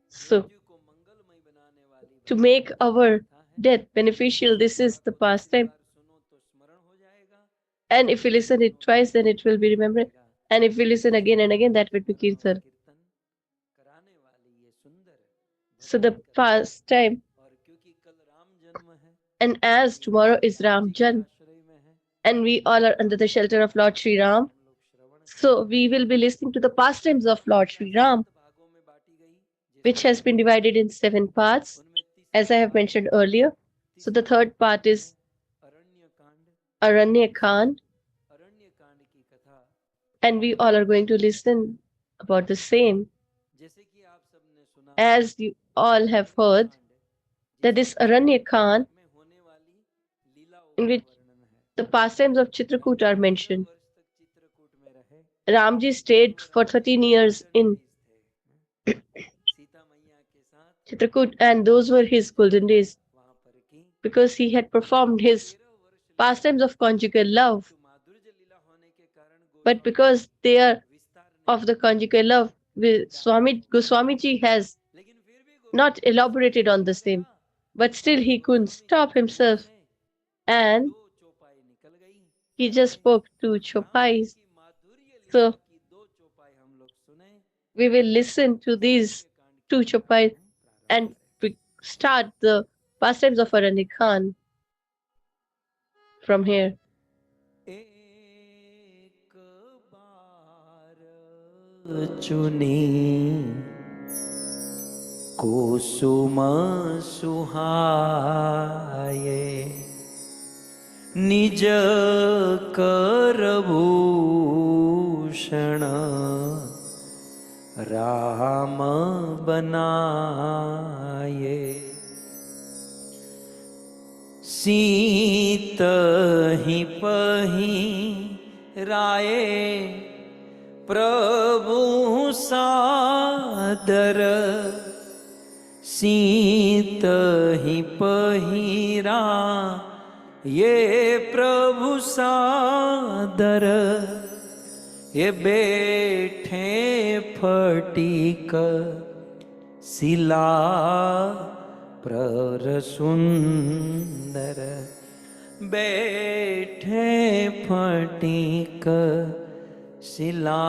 So, to make our death beneficial, this is the pastime. And if we listen it twice, then it will be remembered. And if we listen again and again, that will be kirtan. So the pastime, and as tomorrow is Ram Jan, and we all are under the shelter of Lord Sri Ram, so we will be listening to the pastimes of Lord Sri Ram, which has been divided in 7 parts, as I have mentioned earlier. So the third part is Aranya Kand, and we all are going to listen about the same. As you all have heard, that this Aranya Kand, in which the pastimes of Chitrakoot are mentioned. Ramji stayed for 13 years in Chitrakoot, and those were his golden days, because he had performed his pastimes of conjugal love. But because they are of the conjugal love, Goswamiji has not elaborated on the same, but still he couldn't stop himself, and he just spoke 2 chopais. So we will listen to these 2 chopais and we start the pastimes of Aranya Khan from here. चुनी कुसुम सुहाए निज करभूषण राम बनाए सीत ही पही राये प्रभु सादर सीत ही पहिरा ये प्रभु सादर ये बैठे फटीक शिला प्रर सुंदर बैठे फटीक शिला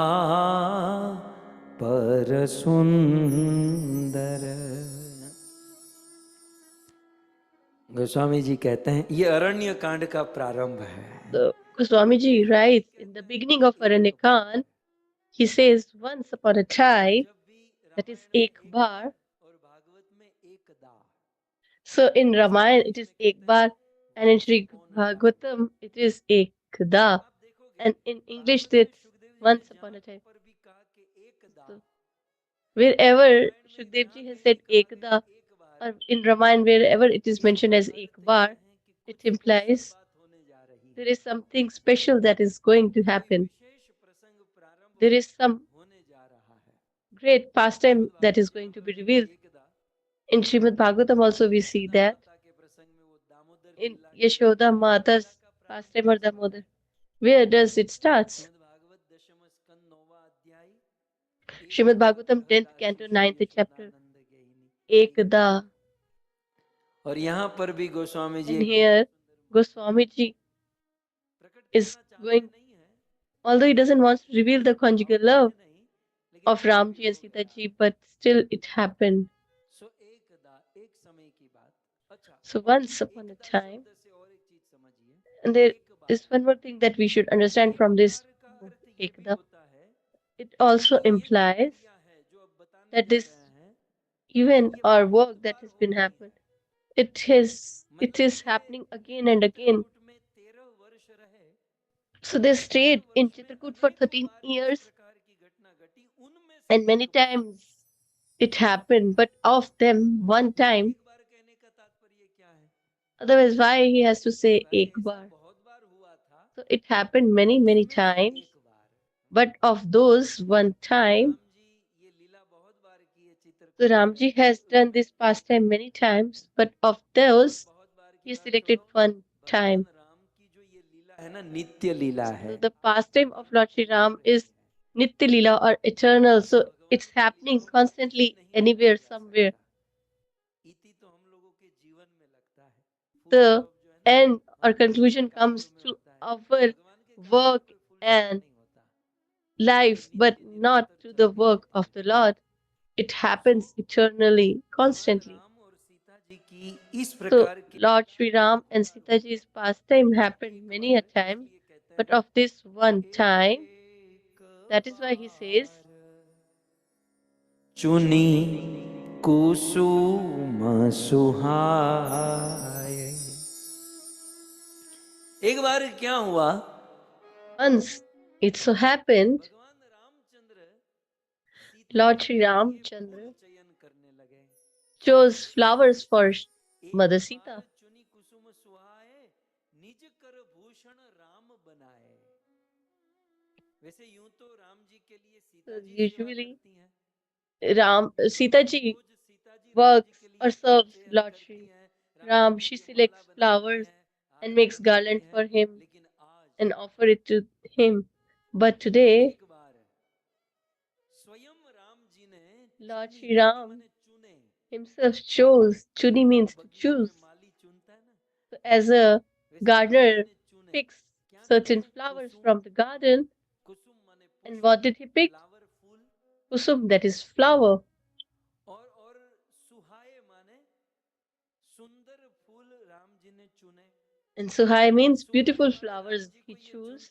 पर सुंदर। गोस्वामी जी कहते हैं ये अरण्य कांड का प्रारंभ है। The Goswami ji writes in the beginning of Aranya, he says, once upon a time, that is ek bar. So in Ramayana it is ek bar, and in Sri Bhagavatam it is ekda, and in English it's once upon a time. So wherever Shukdev ji has said ekda, or in Ramayana wherever it is mentioned as ek bar, it implies there is something special that is going to happen. There is some great pastime that is going to be revealed. In Srimad Bhagavatam also we see that in Yashoda Mata's pastime or Damodar. Where does it start? Srimad Bhagavatam 10th canto 9th chapter Ekada. और यहाँ पर भी Goswami ji And here Goswami ji is going, although he doesn't want to reveal the conjugal love of Ramji and Sita ji, but still it happened. So once upon a time, and there is one more thing that we should understand from this Ekada. It also implies that this event or work that has been happened, it is happening again and again. So they stayed in Chitrakoot for 13 years, and many times it happened, but of them one time. Otherwise, why he has to say ek bar? So it happened many times, but of those one time. So Ramji has done this pastime many times, but of those he selected one time. So the pastime of Lord Shri Ram is Nitya Leela or eternal. So it's happening constantly anywhere, somewhere. The end or conclusion comes to our work and life, but not to the work of the Lord. It happens eternally, constantly. So Lord Sri Ram and Sita Ji's pastime happened many a time, but of this one time, that is why he says, चुनी कुसुम सुहाए। एक बार क्या हुआ, once it so happened, Lord Sri Ramchandra chose flowers for Mother Sita. So usually, Sita ji works or serves Lord Sri Ram. She selects flowers and makes garland for him and offer it to him. But today, Lord Sri Ram himself chose. Chuni means to choose. So as a gardener picks certain flowers from the garden, and what did he pick? Kusum, that is flower. And Suhai means beautiful flowers he chose.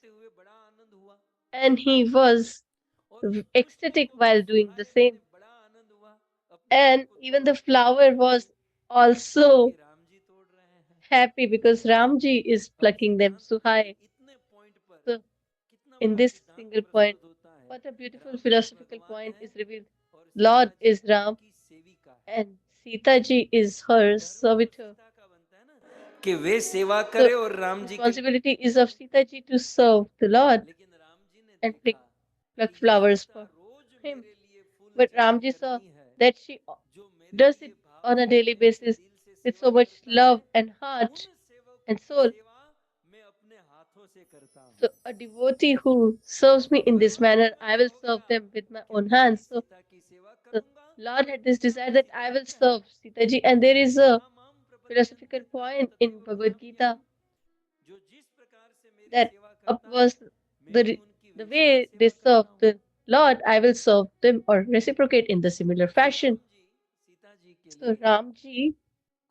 And he was ecstatic while doing the same. And even the flower was also कि राम जी तोड़ रहे हैं। happy because Ramji is अब plucking them सिद्धांत so के high. इतने point पर So, कितना in बड़ा this सिद्धांत single point, प्रस्तुत होता है। what a beautiful Ram ji philosophical भगवान point है is revealed. और Lord Sita ji is Ram उनकी सेविका है। and Sita ji is her धर्म तो servitor. सीता का बनता है ना कि वे सेवा So, करे और राम जी के लिए responsibility is of Sita ji to serve the Lord लेकिन राम जी ने and देखा pluck कि ये flowers Sita for rose him. मेरे लिए फूल But चयन Ramji saw करती है, that she जो मेरे does लिए it भाव on a से daily प्रेम से basis दिल से with सेवा so much करता है, love and उन heart सेवकों and की soul. सेवा मैं अपने हाथों से करता So, हूँ। a devotee who serves me in this भगवान का manner, मन I क्या will हो serve गया them with my कि own मैं भी hands. So, सीता की सेवा the करूंगा। Lord had this क्या desire that I will सीताज्ञ serve Sita ji, and there is a यथा माम philosophical प्रपद्यन्ते ताम point in तथैव Bhagavad Gita भजाम्यहम्। जो जिस प्रकार से मेरी that सेवा up करता है was मैं भी the उनकी the वैसी ही way they सेवा serve करता हूँ। the Lord, I will serve them or reciprocate in the similar so fashion. Ram ji Sita ji के So लिए Ramji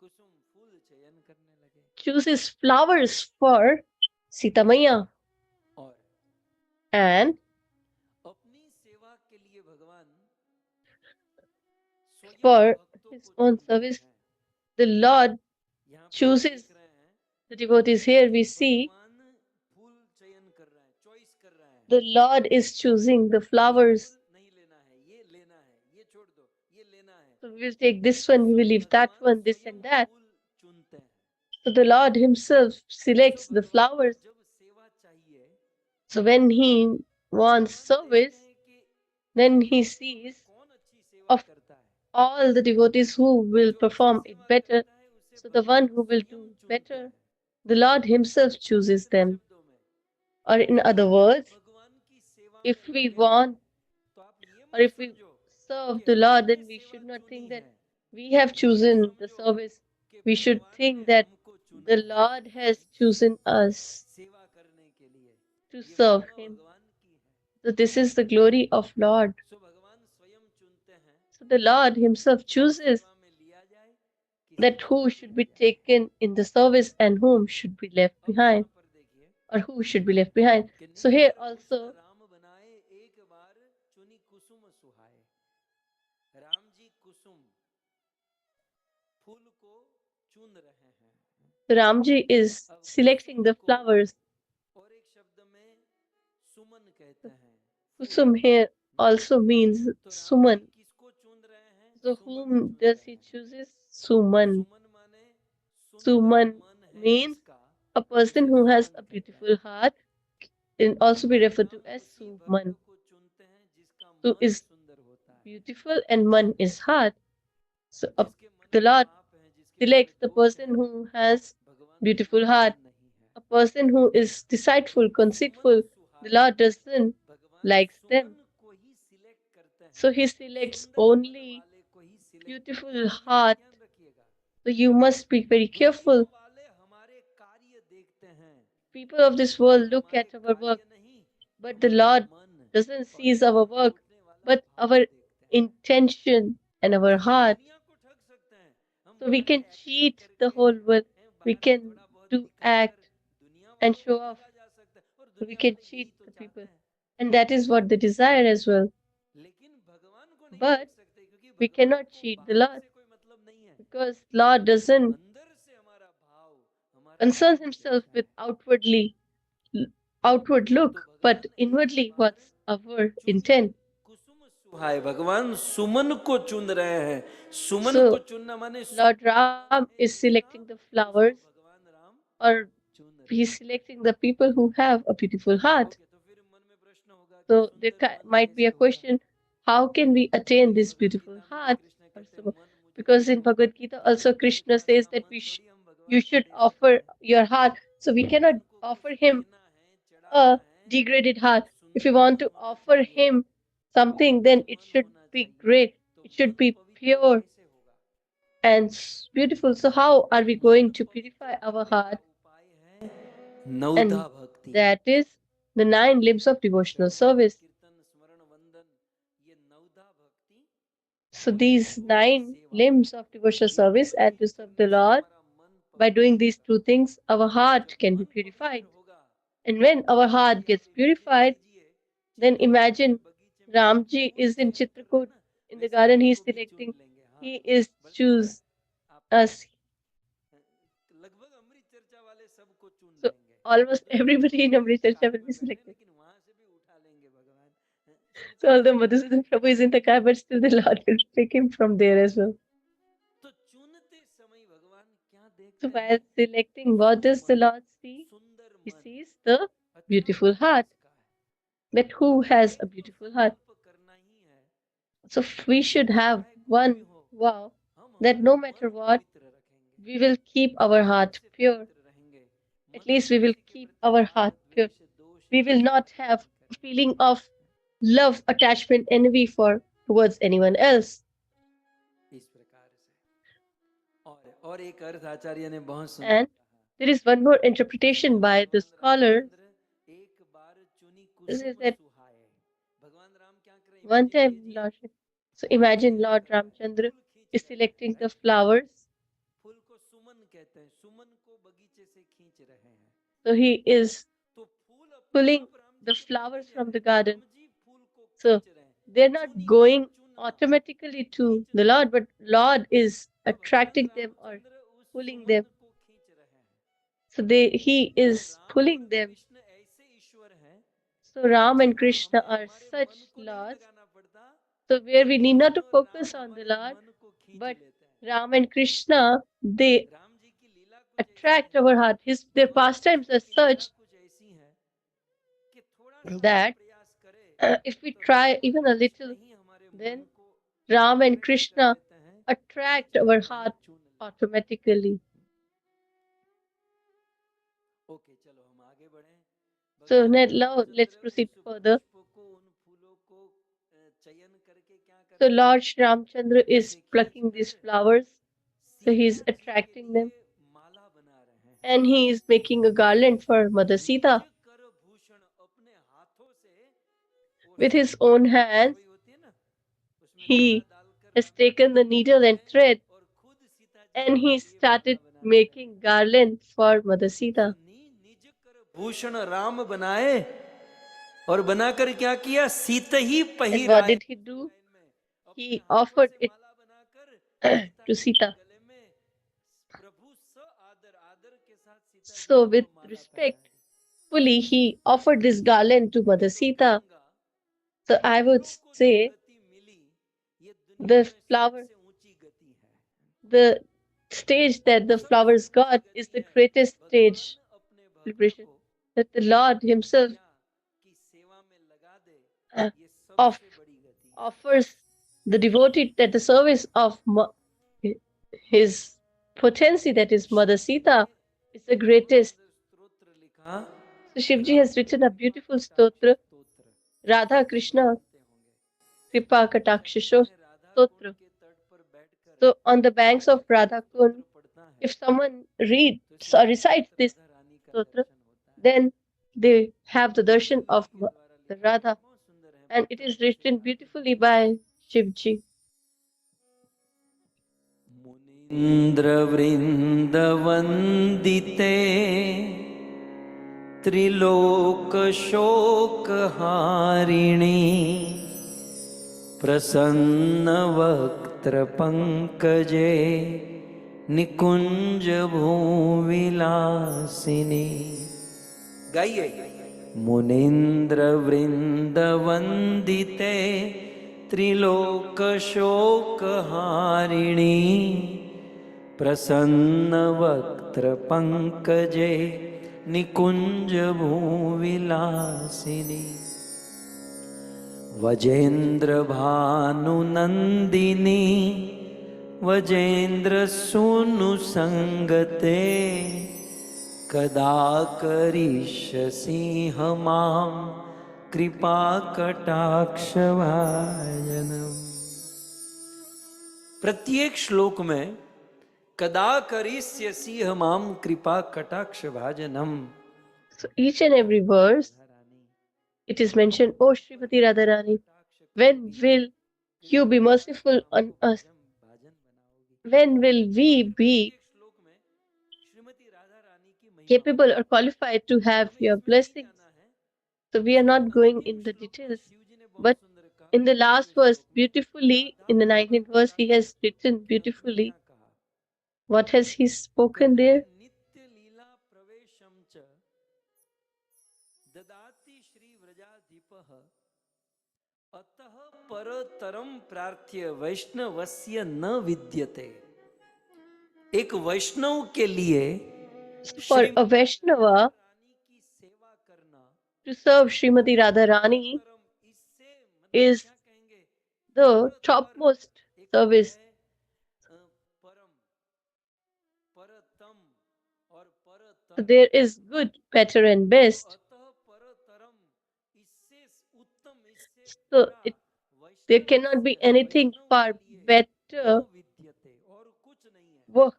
कुसुम फूल चयन करने लगे chooses flowers for Sita Maiya, और and अपनी सेवा के लिए भगवान स्वयं for भक्तों his को own चुन रहे service, हैं। the Lord यहाँ पर हम chooses देख रहे हैं the devotees. Here we see भगवान फूल चयन कर रहा है, चॉइस कर रहा है। the Lord is choosing the ये flowers. फूल नहीं लेना है, ये लेना है, ये छोड़ दो, ये लेना है। So we will take this one, we so will leave that भगवान one, this स्वयं and that. फूल चुनते हैं। So the Lord Himself so selects the भगवान को flowers. जब सेवा चाहिए So when He wants भगवान देखते service, हैं कि then He भक्तों में sees कौन अच्छी सेवा of करता है। all the devotees who will जो अच्छी perform it सेवा better. करता है उसे So the one भगवान who will स्वयं do चुनते better, हैं। the Lord Himself chooses दूसरे them. शब्दों में Or in जब other हम words, भगवान की सेवा में if we लगे हैं want तो आप ये or मत if we समझो serve कि the Lord, हमने then we सेवा should not चुनी think that है, we have ये chosen the समझो service. कि We should भगवान ने think that हमको चुना the है Lord has chosen us सेवा करने के लिए। to ये serve महिमा Him. भगवान की है। So this is the glory of Lord. सो भगवान स्वयं चुनते हैं So the Lord Himself किस chooses सेवा में लिया जाए, किस that में who छोड़ should दिया be जाए। taken in the service and whom should be left अब यहाँ behind, पर देखिए or who should be left behind. कि So here नीकर Bhushan also, Ram बनाए एक बार चुनी कुसुम सुहाए। राम जी कुसुम फूल को चुन रहे हैं। Ramji is अब selecting कुसुम the को flowers. और एक शब्द में सुमन कहते हैं, फूल। Kusum here also means तो राम जी Suman. किसको चुन रहे हैं? So सुमन whom चुन does रहे he हैं। chooses? Suman. सुमन माने सुंदर Suman मन है means जिसका a person उसे who has सुमन a कहते beautiful हैं। heart, can also be referred to भगवान as उसी भक्त Suman. को चुनते हैं जिसका Su मन is सुंदर होता है, beautiful and Man is heart. So जिसके मन the में Lord पाप है, जिसके मन में selects the दोष person है। who has भगवान को beautiful वो heart. पसंद नहीं है। A person who is deceitful, Suman conceitful, the सुहाए, Lord doesn't भगवान likes them. सुमन को ही सिलेक्ट करते हैं, So He selects सुंदर मन only वाले को ही सिलेक्ट करते beautiful हैं। अब यहाँ heart. ध्यान रखिएगा, So you must be very दुनिया careful. वाले हमारे कार्य देखते हैं, People of this world look हमारे at our work, कार्य नहीं, but the हमारा Lord मन doesn't और seize our हमारा work, फूटने वाला but भाव our देखते हैं। intention and our हम heart. दुनिया को ठग सकते हैं, हम So we बाहर can से एक्टिंग cheat the करके whole world. We बाहर से can थोड़ा बहुत do दिखाकर act दुनिया and वालों को show off. ठगा जा सकता है, और We दुनिया can वाले यही cheat तो the चाहते people. हैं। And that is what they desire as well. लेकिन भगवान को नहीं But ठग सकते, क्योंकि we भगवान cannot को cheat the बाहर Lord से कोई मतलब नहीं है। because Lord doesn't अंदर से हमारा भाव, हमारा concern मन Himself कैसा with है। outward तो look, but भगवान एक inwardly बार what's our चुनी intent. कुसुम सुहाए, भगवान सुमन को चुन रहे हैं। सुमन को So चुनना माने Lord सुंदर मन Ram है is जिसका, selecting the उसको flowers, भगवान राम or चुन रहे He's हैं। selecting the people who have a beautiful heart. Okay, तो फिर मन में प्रश्न होगा कि So there सुंदर मन might be कैसे a होगा। question, how can we attain क्योंकि this भगवत beautiful गीता में भी heart? कृष्ण कहते हैं Also, मन मुझे दे because in दो, Bhagavad Gita क्योंकि also अपने Krishna पास says का that मन थोड़ी हम you भगवान को should दे सकते offer हैं। your heart. So we cannot मन को offer कुछ him देना है, चढ़ाना a है, degraded तो heart. If we सुंदर want मन to होना offer चाहिए, him something, then पवित्र it मन should होना be चाहिए। great. तो It should मन be पवित्र pure कैसे होगा? and beautiful. So how are we मन going to पवित्र purify our करने का heart? उपाय है नवधा And भक्ति। that is the 9 limbs of devotional Shravan service. कीर्तन स्मरण वंदन, ये नवधा भक्ति So और these प्रभु की 9 सेवा, limbs of devotional in service and भक्ति to serve the करने से Lord, हमारा मन by पवित्र doing these होगा। two things, our और heart जब can be मन purified. पवित्र होगा, And when our Ram heart जी आप gets इमेजिन purified, कीजिए, then चित्रकूट में imagine बगीचे में जब Ramji फूल is in चयन कर रहे हैं Chitrakoot ना, in the वैसे garden, मन he is को भी चुन selecting लेंगे। He is choose आप us. लगभग अमृत चर्चा वाले सबको चुन So लेंगे, almost मतलब everybody in Amrit car Charsha will में be बैठे selected. लेकिन वहां से भी उठा लेंगे भगवान, So सबको although चुन लेंगे। Madhusudan Prabhu is in the car, but still the Lord will pick him from there as well. तो चुनते समय भगवान क्या So देखते while हैं? selecting, what does the Lord see? सुंदर He मन, sees the अच्छा beautiful मन heart. किसका है? That who हमें has एक a तो beautiful heart. संकल्प करना ही है, So we should have चाहे कुछ भी one हो, vow हम that हमारा no मन matter what, पवित्र रखेंगे, we will keep our heart मन से pure. पवित्र रहेंगे, At मन least से we will किसी के keep प्रति our राग heart pure. द्वेष दोष We will ईर्ष्या not कभी have नहीं a करेंगे। feeling of love, attachment, envy for towards anyone else. इस प्रकार से और एक अर्थ आचार्य ने बहुत सुंदर And there is one more interpretation by the scholars. एक बार चुनी This is कुसुम that सुहाए, भगवान राम क्या करें, one इमेजिन time कीजिए, Lord, so imagine Lord Ramchandra is selecting the flowers. फूल को सुमन कहते हैं, सुमन को बगीचे से खींच रहे हैं, So he is तो फूल अपने pulling आप राम the जी को flowers पकड़ from the रहे हैं, garden. राम जी फूल को So खींच रहे हैं, they're not चुनी हुई going चुनना automatically to खींच the रहा Lord, है, but Lord is तो भगवान attracting them or रामचंद्र उस pulling सुमन them. को खींच रहे हैं। So he तो is राम और pulling them. कृष्ण ऐसे ईश्वर हैं So Ram and जहां Krishna हमें are हमारे such मन को नहीं lords. लगाना पड़ता, So where we need not Krishna to और focus राम on the हमारे Lord, मन को खींच but लेते हैं। Ram and Krishna, they Ram ji की लीला कुछ ऐसी attract है, our heart. Their हमारे pastimes कृष्ण are की लीला such कुछ ऐसी है कि थोड़ा सा भी that प्रयास करे if we तो try राम और even a कृष्ण little, ही हमारे then मन को Ram and attract कर Krishna लेते हैं, attract खींच our लेते हैं, heart चुन लेते हैं। automatically. ओके चलो हम आगे बढ़ें। So भगवान now let's रामचंद्र proceed उस further. पुष्प को, उन फूलों को चयन करके क्या कर So रहे हैं, Lord Shri Ramchandra is उसे plucking these खींचकर flowers. So सीता he's जी के attracting them. लिए माला बना रहे हैं, And he is making a garland for Mother निज Sita. कर भूषण अपने हाथों से वो With his सुई own धागा hands, सुई होती है ना, उसमें धागा he डालकर has हाथों taken से the बुनते needle and हैं thread और खुद सीता जी and के he लिए माला started बनाने लगे। making garland for Mother Sita. निज कर भूषण राम बनाए और बनाकर क्या किया, सीत ही And पहिर what आए, did he do? अपने He हाथों offered से it माला बनाकर सीता to जी के Sita. गले में प्रभु स आदर आदर के साथ सीता जी So को with वो माला respect, पहना दी। fully he offered this garland to मैं Mother तो Sita. कहूंगा So I would फूलों को जो say गति मिली ये दुनिया the में flower, सबसे ऊंची गति है, the stage that the सबसे flowers ऊंची got is गति the है। greatest भगवान stage अपने भक्त celebration को that the Lord Himself मैया की सेवा में लगा दे, uh, ये of, सबसे बड़ी गति है। offers the devotee at the service of His potency, that is Mother Sita, is the बहुत greatest. सुंदर स्तोत्र लिखा, So Shivji has written a कृपा beautiful कटाक्ष stotra, स्तोत्र, Radha सब लोग Krishna जानते होंगे। Kripa जब Katakshasho कोई राधा कुंड Stotra. के तट पर बैठकर So on the banks of ये Radha Kund, स्तोत्र पढ़ता है if someone तो reads उसे or recites साक्षात this राधा रानी का stotra, दर्शन होता है। then they have the darshan Shiv of जी के द्वारा the लिखा गया, Radha, बहुत सुंदर है, and it भक्तों is को written सिखाते beautifully हैं। by Shivji. मुनीन्द्र वृंद वंदिते त्रिलोक शोक हारिणी प्रसन्न वक्त्र पंकजे निकुंज भूविलासिनी। गाइए, मुनीन्द्र वृंद वंदिते त्रिलोक शोक हारिणी प्रसन्न वक्त्र पंकजे निकुंज भूविलासिनी। वजेन्द्र भानुनंदिनी वजेन्द्र सूनु संगते कदा करिष्यसि मां कृपा कटाक्ष भाजनम। प्रत्येक श्लोक में कदा करिष्यसि मां कृपा कटाक्ष भाजनम। So each and every verse, it is mentioned, "O Srimati Radharani, when will you be merciful on us? When will we be capable or qualified to have your blessings?" So we are not going in the details, but In the last verse, beautifully, in the 19th verse, he has written beautifully. What has he spoken there? नित्य लीला प्रवेशम च ददाति श्री व्रजाधिपः अतः परतरम प्रार्थ्य वैष्णवस्य न विद्यते। एक वैष्णव के लिए For a Vaishnava रानी की सेवा करना to serve Srimati Radharani इससे is क्या कहेंगे, the topmost service. परम परतम और So परतर, there is good, better, and best. अतः परतरम, इससे उत्तम, इससे So बड़ा there cannot be anything far better विद्यते, और कुछ नहीं है। work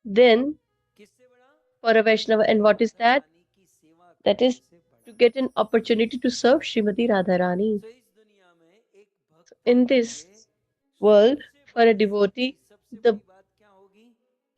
than किससे बड़ा? for a Vaishnava. And what is that? रानी की सेवा That करने is से बड़ा। to get an opportunity to serve Srimati Radharani. तो इस दुनिया में एक भक्त In के this लिए world, सबसे for a बड़ी devotee, सिद्धि, सबसे the बड़ी बात क्या होगी?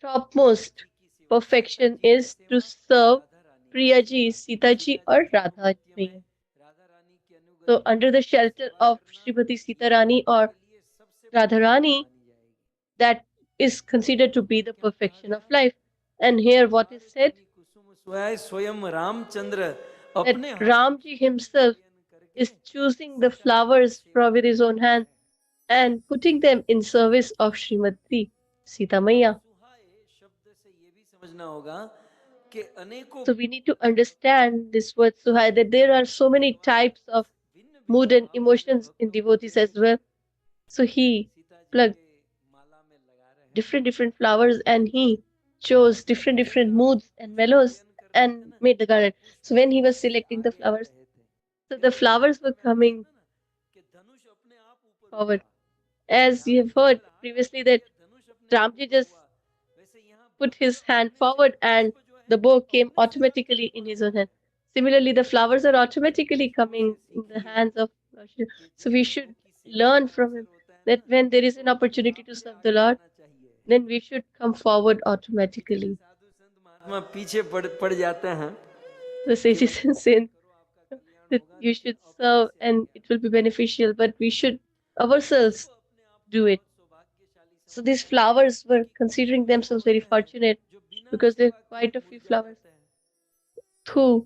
topmost जी की सेवा। perfection सीता जी की is to सेवा, serve राधा रानी की Priya ji, सेवा। Sita ji, सीता or जी के Radha अनुगत्य ji. में राधा रानी की अनुगत्य So में under the उनकी shelter सेवा of करना, Srimati Sita ये Rani भक्त or के लिए सबसे बड़ी Radharani, सिद्धि मानी जाएगी। that is considered to यहाँ be पर the क्या कहा perfection of गया? life. And here what is said, कुसुम सोया स्वयं रामचंद्र that अपने हाथ Ramji himself is choosing the flowers from with his own hand and putting them in service of Srimati Sita Maya. सुहाए शब्द से ये भी समझना होगा कि अनेकों So we need to understand this word Suhai, that there are so many types of mood and emotions in devotees as well. So he Sita ji plugged के माला में लगा रहे हैं। different flowers and he chose different moods and mellows and made the garland. So when he was selecting the flowers, so the flowers were coming कि धनुष अपने आप ऊपर forward. उठा। As you have heard previously that धनुष अपने आप Ramji ऊपर just हुआ, वैसे यहाँ put भक्त his hand अपने से forward and पुष्प जो है the bow came अपने से automatically in his own hand. Similarly, the flowers are automatically coming in the hands of Lord Shiva. So we should learn from him that when there is an opportunity to serve the Lord, then we should come forward automatically. साधु संत महात्मा पीछे पड़ जाते हैं The sages and saints that you should serve and it will be beneficial, but we should ourselves do it. So these flowers were considering themselves very fortunate because there are quite a few flowers who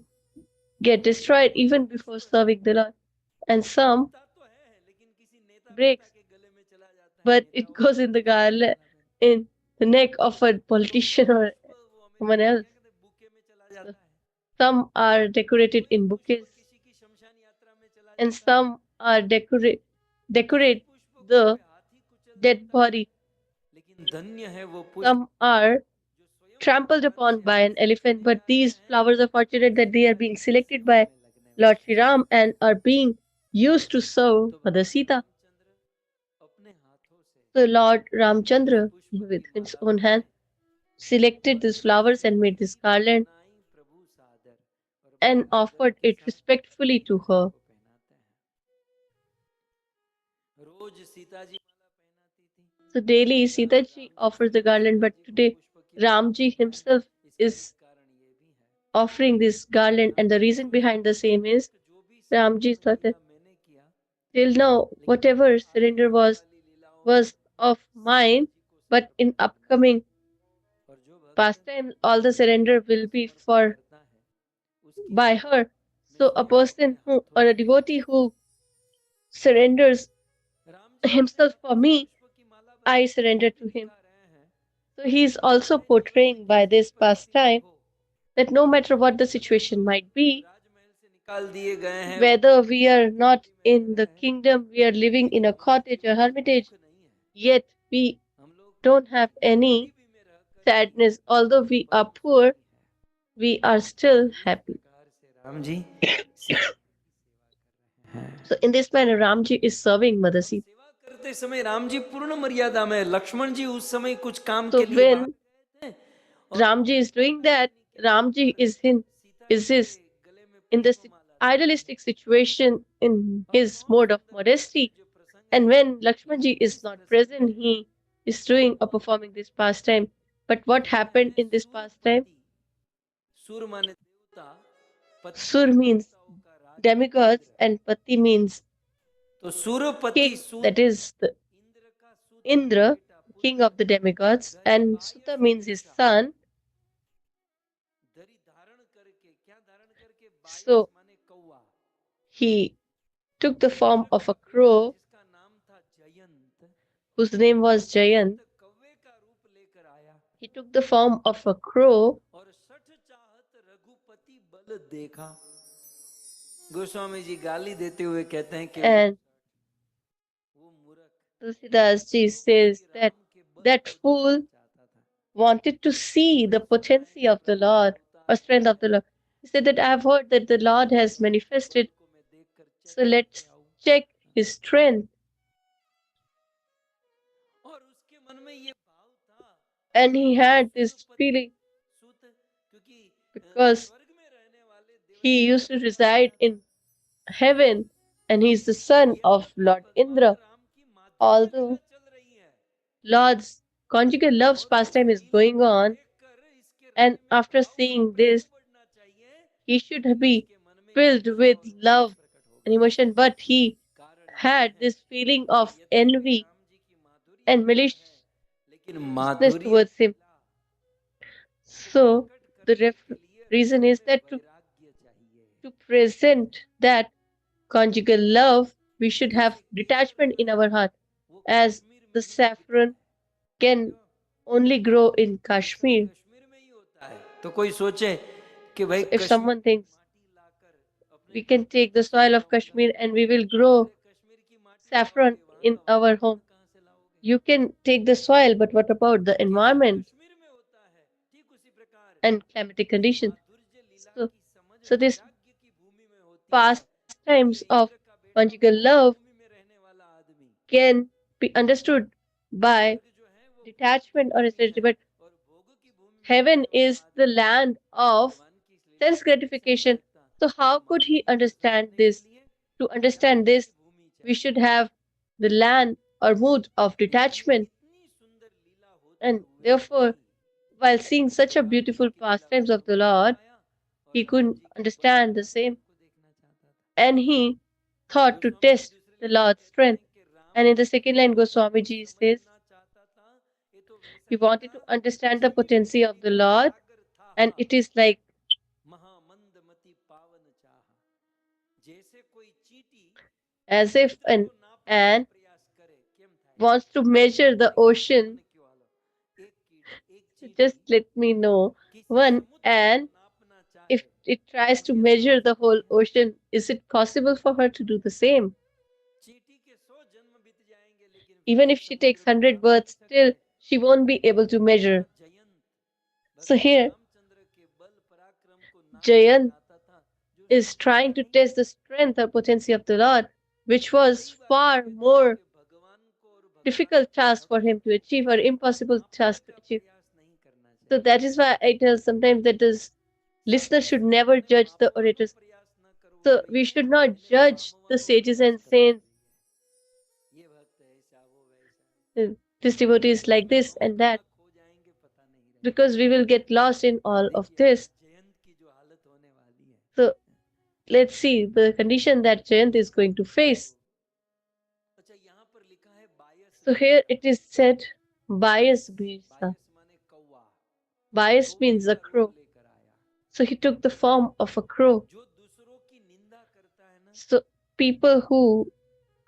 get destroyed even before serving the Lord, and some breaks, but it goes in the garland in the neck of a politician or someone else. So some are decorated in bouquets, and some are decorate the dead body. लेकिन धन्य है वो पुष्प Some are trampled upon by an elephant, but these flowers are fortunate that they are being selected by Lord Sri Ram and are being used to serve Mother Sita. अपने हाथों से So Lord Ramchandra, with his own hand, selected these flowers and made this garland बनाई प्रभु सादर और and बड़े आदर offered के it साथ respectfully to her. को पहनाते हैं। रोज सीता जी माला पहनाती थी, So daily Sita ji offers the garland, but today Ramji himself is कारण ये भी है offering this garland, and the reason behind the same is जो भी Ramji thought that मैंने किया, till now whatever surrender was of mine, but in upcoming और जो भक्त pastime all the surrender will be for करता है उसकी by सेवा her. So a person who or a devotee who surrenders Ram ji himself for me, पुष्प की माला I surrender to him. बना रहे हैं So he is also portraying by this pastime that no matter what the situation might be, राजमहल से निकाल दिए गए हैं, whether we are not in the kingdom, we are living in a cottage or hermitage, yet we हम लोग don't have any गरीबी में रहकर sadness. Although we are poor, we are still happy. प्रकार से Ram ji Sita So in this manner, Ramji is serving Mother Sita. सेवा करते समय राम जी पूर्ण मर्यादा में, लक्ष्मण जी उस समय कुछ काम So के लिए बाहर when गए थे Ramji is doing that, Ramji is his गले में in the idealistic situation in his mode of modesty. And when Lakshmanji is not present, he is doing or performing this pastime. But what happened in this pastime? सूर माने देवता, पति Sur means demigods and Pati means तो सूरपति king, Suta that is the Indra का सूत Indra, king of the demigods, and Suta means his son. धरी धारण करके क्या धारण करके बायस So माने कौवा he took the form of a crow जिसका नाम था Jayant whose name was Jayant. कौवे का रूप लेकर आया He took the form of a crow और सठ चाहत रघुपति बल देखा। गोस्वामी जी गाली देते हुए कहते हैं कि and वो मूर्ख Tulsidas ji says that Ram के बल that को fool देखना चाहता था। wanted to see the potency of the Lord or strength of the Lord. He said that I have heard that the Lord has manifested, को मैं देखकर चेक so let's करके आऊं। check his strength. और उसके मन में ये भाव था And he had this feeling सूत क्योंकि because स्वर्ग में रहने वाले he used to reside in heaven and he is the son of Lord Indra. Ram की माधुर्य Although लीला चल रही है Lord's conjugal love's pastime is going on, देखकर इसके and हृदय में after भाव और seeing प्रेम this, बढ़ना चाहिए he should be इसके मन में filled ईर्ष्या with और क्रोध love प्रकट हो and गया। emotion, but he कारण ये had है this feeling कि of यद्यपि envy राम जी की माधुर्य and लीला है लेकिन maliciousness माधुर्य towards him. So the reason is that वैराग्य चाहिए। to present that conjugal love, we should have detachment in our heart, वो as कश्मीर the में ही उगता saffron can only grow in Kashmir. Kashmir में ही होता है। तो कोई सोचे कि भाई So if Kashmir someone thinks माटी लाकर अपने we can take the soil of Kashmir and we will grow Kashmir की माटी saffron लाओगे, वहाँ in का our वातावरण home, कहाँ से लाओगे? you can take the soil, but what about the environment Kashmir में होता है। ठीक उसी प्रकार and climatic conditions? माधुर्य लीला So, की समझ so this वैराग्य की भूमि में होती है। pastimes of इंद्र का बेटा conjugal भोग love भूमि में रहने वाला आदमी can be understood by स्वर्ग जो है वो detachment or भोग भूमि essentially, है but और भोग की भूमि में heaven रहने वाला is the आदमी land of भगवान की इस लीला sense को नहीं समझ gratification. सकता। So, तो how could he माधुर्य को understand समझने के this? लिए To understand वैराग्य this, की भूमि we चाहिए। should have the land or mood of देखिए detachment. इतनी सुंदर लीला होते And हुए therefore, भी while seeing such a Ram ji beautiful की लीला को pastimes of the समझ नहीं Lord, पाया और he राम couldn't जी के बल understand the पराक्रम same, को देखना चाहता था। and he thought to Goswami ji test दूसरी the लाइन में Lord's कहते strength. हैं कि Ram And in the ji second की line, महिमा Goswami को ji says समझना चाहता था। ये तो वैसा he ही wanted to था understand the जैसे potency of the नदी का Lord, सागर था and it is like महामंदमती पावन चाहा। जैसे कोई चींटी as if समुद्र an को नापने का ant प्रयास करे। केम था wants to measure the ocean. क्यों आलो? एक Just चींटी let me know, किसी one समुद्र को ant, नापना चाहे if it tries to तो क्या measure नाप the सकती whole है? ocean, is it possible for her to do the same? चींटी के 100 जन्म बीत जाएंगे लेकिन Even फिर if इस she takes समुद्र को 100 नाप नहीं births, still सकती। she won't be able to measure. यहाँ जयंत So भगवान here, रामचंद्र के बल पराक्रम को नापना Jayant चाहता था जो is उससे trying होता to नहीं। test the strength or potency of the Lord, which was कई बार हम far कहते हैं more कि भगवान को और भगवान difficult के task for भक्तों him to को achieve or impossible नापने task to का achieve. प्रयास नहीं करना So चाहिए। that is why I tell sometimes that the listener should Sadhu never संत ने judge the मापवानो orators. प्रयास न करવો So we જોઈએ, should not એને judge the પામવાનો sages પ્રયાસ and કરવો saints. જોઈએ। ये भक्त ऐसा वो वैसा है। This devotee is like इसमें this हम and that, कहाँ खो जाएंगे पता नहीं रहेगा। because we will get lost in all of देखिए this. जयंत की जो हालत होने वाली है। So let's see the condition that Jayant is going to face. अच्छा यहाँ पर लिखा है बायस So here it is said, bias bisa. बायस माने कौवा। Bias कौवे means a का रूप crow. लेकर आया। So he took the form of a crow. जो दूसरों की निंदा करता है ना So people who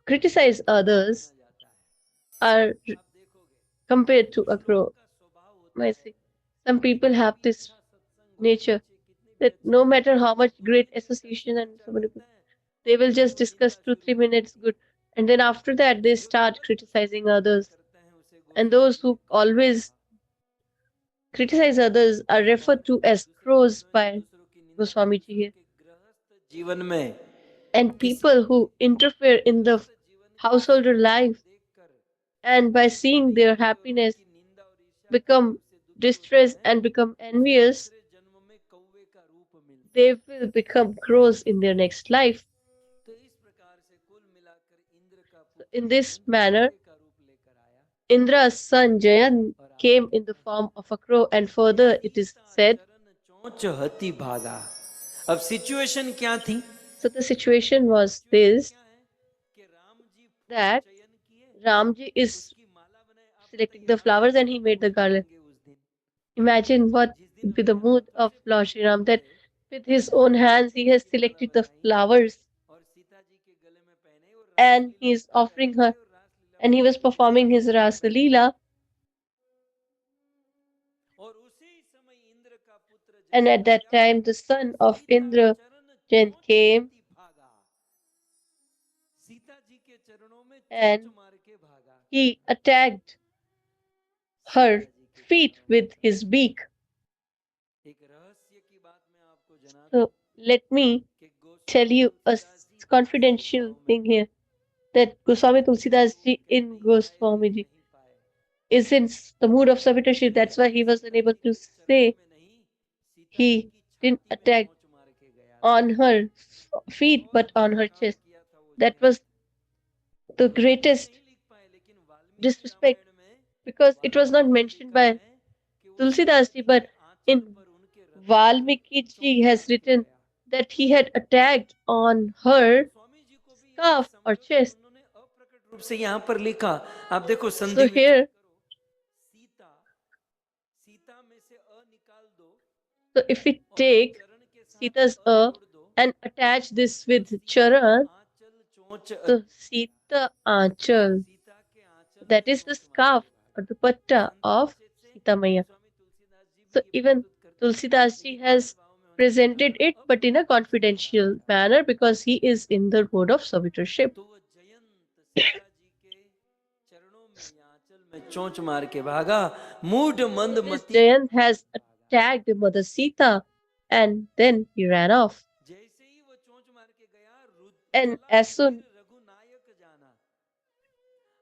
criticize कौवा others माना जाता है। are आप देखोगे compared to कुछ a लोगों crow. का स्वभाव होता I है see. Some people have कितनी भी this अच्छा सत्संग हो nature पीछे कितनी भी that अच्छी no बात matter हो how much थोड़ी great ही देर तक association and चर्चा so many करते people, हैं they और will फिर just वो discuss निंदा two, शुरू 3 minutes हो good. जाती है। And then after that, they जो start केवल दूसरों की criticizing निंदा others. करते हैं उसे And गोस्वामी those जी ने who कौवा always कहा। criticize others are referred to as दूसरे crows शब्दों में by दूसरों की निंदा Goswami ji दूसरों here. के गृहस्थ जीवन में And किसी people who interfere in the गृहस्थ जीवन की householder सुंदरता को life देखकर and by seeing कभी their कभी और happiness उनकी निंदा और ईर्ष्या करके become उससे दुखी होते distressed हैं and become उसे envious, दूसरे जन्म में कौवे का रूप मिलता they है। will become crows in their next life. तो इस प्रकार से कुल मिलाकर इंद्र का So पुत्र in this जयंत manner, कौवे का रूप लेकर आया Indra's son Jayan और आगे came in the कहते form of a crow, and further it is Sita said. चरण चोंच हति भागा। अब सिचुएशन क्या थी? So the situation was situation this: क्या है कि Ram that Ramji is selecting the flowers and he made the garland. Imagine what would be the mood of Lord Sri Ram, that with his own hands he has selected the flowers and he is offering her, and he was performing his Rasa Leela. And at that time, the son of Indra then came and he attacked her feet with his beak. So let me tell you a confidential thing here, that Goswami Tulsidas ji in Goswami ji is in the mood of servitorship. That's why he was unable to say he didn't attack on her feet but on her chest. That was the greatest disrespect, because it was not mentioned by Tulsidas ji, but in Valmiki ji has written that he had attacked on her scarf or chest. रूप से यहाँ पर लिखा, आप देखो संधि So here, so if we take Sita's and attach this with Charan, so Sita Anchal, that is the scarf or the dupatta of Sita Maya. So even Tulsidas ji has presented it, but in a confidential manner, because he is in the mode of servitorship. चोंच मार के भागा, मूढ़ मंद This मती Jayant has attacked Mother Sita and then he ran off. जैसे ही वो चोंच मार के गया, And as soon रघुनायक जाना।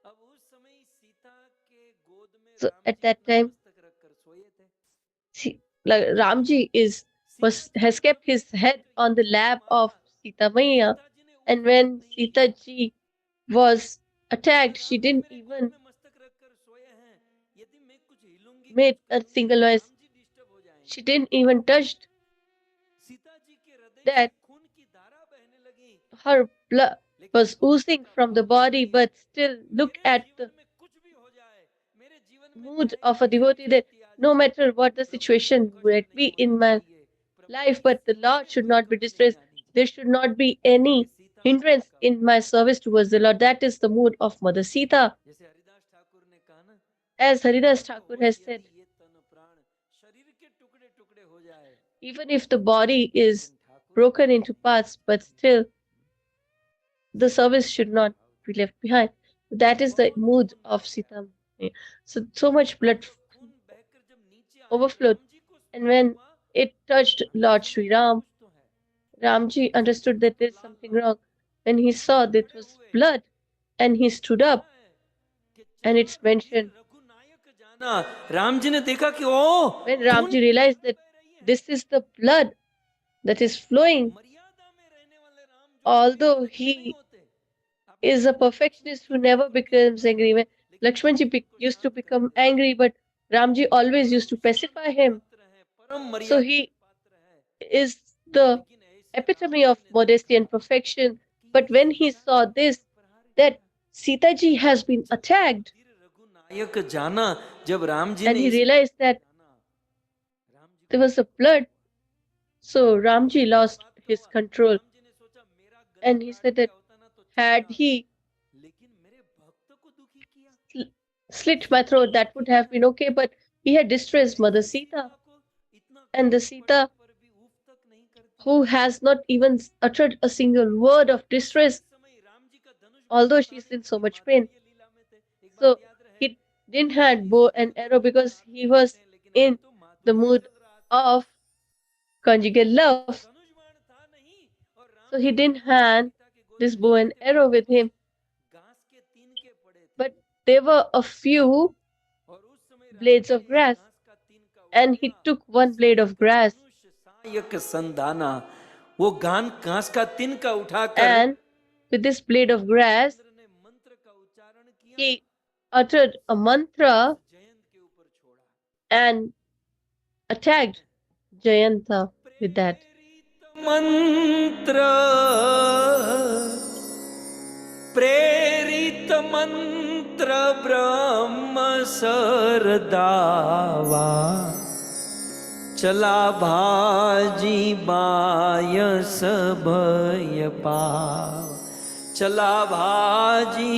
अब उस समय सीता के गोद में so Ram at ji that अपना time, मस्तक रखकर सोए थे। Ramji has kept his head on the lap of Sita Maya, and when Sita ji was attacked, she didn't even made a single noise. She didn't even touch that. Her blood was oozing from the body, but still look at the mood of a devotee, that no matter what the situation might be in my life, but the Lord should not be distressed. There should not be any hindrance in my service towards the Lord. That is the mood of Mother Sita. As Haridas Thakur has said, even if the body is broken into parts, but still the service should not be left behind. That is the mood of Sita. So much blood overflowed, and when it touched Lord Sri Ram, Ramji understood that there is something wrong. When he saw that it was blood, and he stood up, and it's mentioned, Ram ji ने देखा कि ओ, when Ramji realized that this is the blood that is flowing, although he is a perfectionist who never becomes angry. When Lakshmanji used to become angry, but Ramji always used to pacify him. So he is the epitome of modesty and perfection. But when he saw this, that Sita ji has been attacked, and he realized that there was a blood, so Ramji lost his control. And he said that had he slit my throat, that would have been okay, but he had distressed Mother Sita. And the Sita, who has not even uttered a single word of distress, although she is in so much pain. So he didn't have bow and arrow because he was in the mood of conjugal love. So he didn't have this bow and arrow with him. But there were a few blades of grass, and he took one blade of grass, and with this blade of grass, he uttered a mantra and attacked Jayanta with that. मंत्र प्रेरित मंत्र ब्रह्म सरदावा चला भाजी बायस भय पाव चला भाजी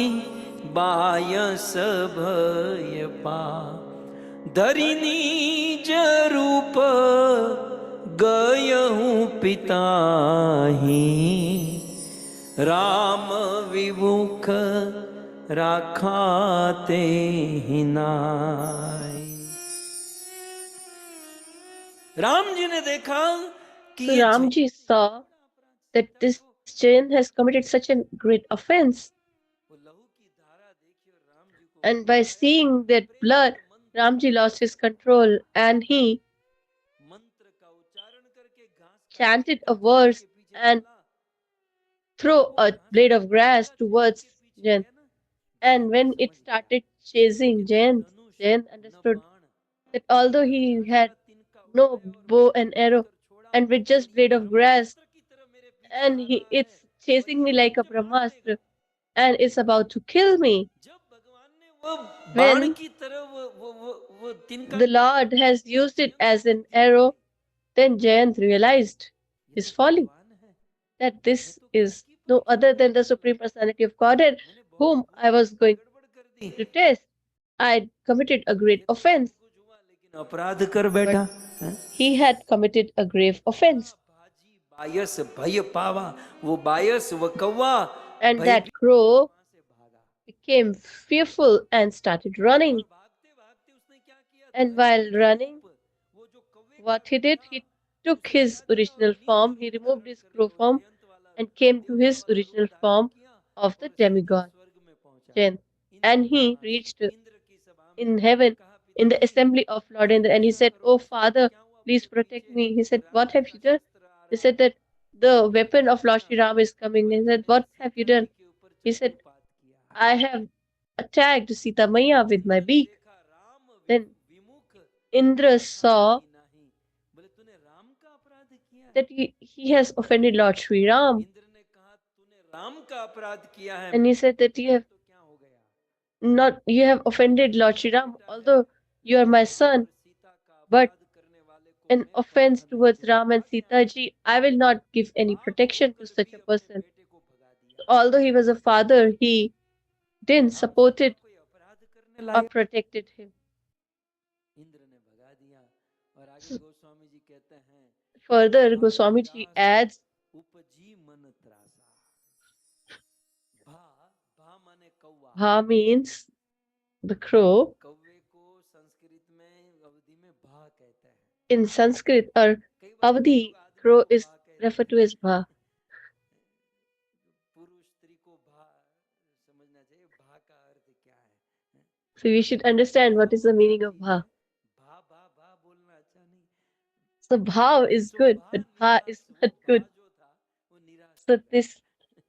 बायस भय पाव धरिनी जरूप गयहूँ पिताही राम विमुख राखाते हिनाई। राम जी ने देखा कि So Ramji saw that this Jain has committed such a great offense. And by seeing that blood, Ramji lost his control and he chanted a verse and threw a blade of grass towards Jain. And when it started chasing Jain, Jain understood that although he had no bow and arrow and with just blade of grass, and it's chasing me like a brahmastra and it's about to kill me. When the Lord has used it as an arrow, then Jayant realized his folly, that this is no other than the Supreme Personality of Godhead, whom I was going to test. I committed a great offense. अपराध कर बैठा He had committed a grave offense. बायस भय पावा वो बायस वो कौवा And that crow became fearful and started running. And while running, what he did, he took his original form, he removed his crow form and came to his original form of the demigod, Jain. And he reached in heaven in the assembly of Lord Indra and he said, "Oh Father, please protect me." He said, "What have you done?" He said that the weapon of Lord Shri Ram is coming. He said, "What have you done?" He said, "I have attacked Sita Maya with my beak." Then Indra saw that he has offended Lord Sri Ram. And he said that you have offended Lord Sri Ram, although you are my son, but an offense towards Ram and Sita ji, I will not give any protection to such a person. Although he was a father, he didn't support it or protected him. Further, Goswami ji adds, Bha means the crow. In Sanskrit or Avadi, crow is referred to as Bha. So we should understand what is the meaning of Bha. So Bhav is good, but Bha is not good. So this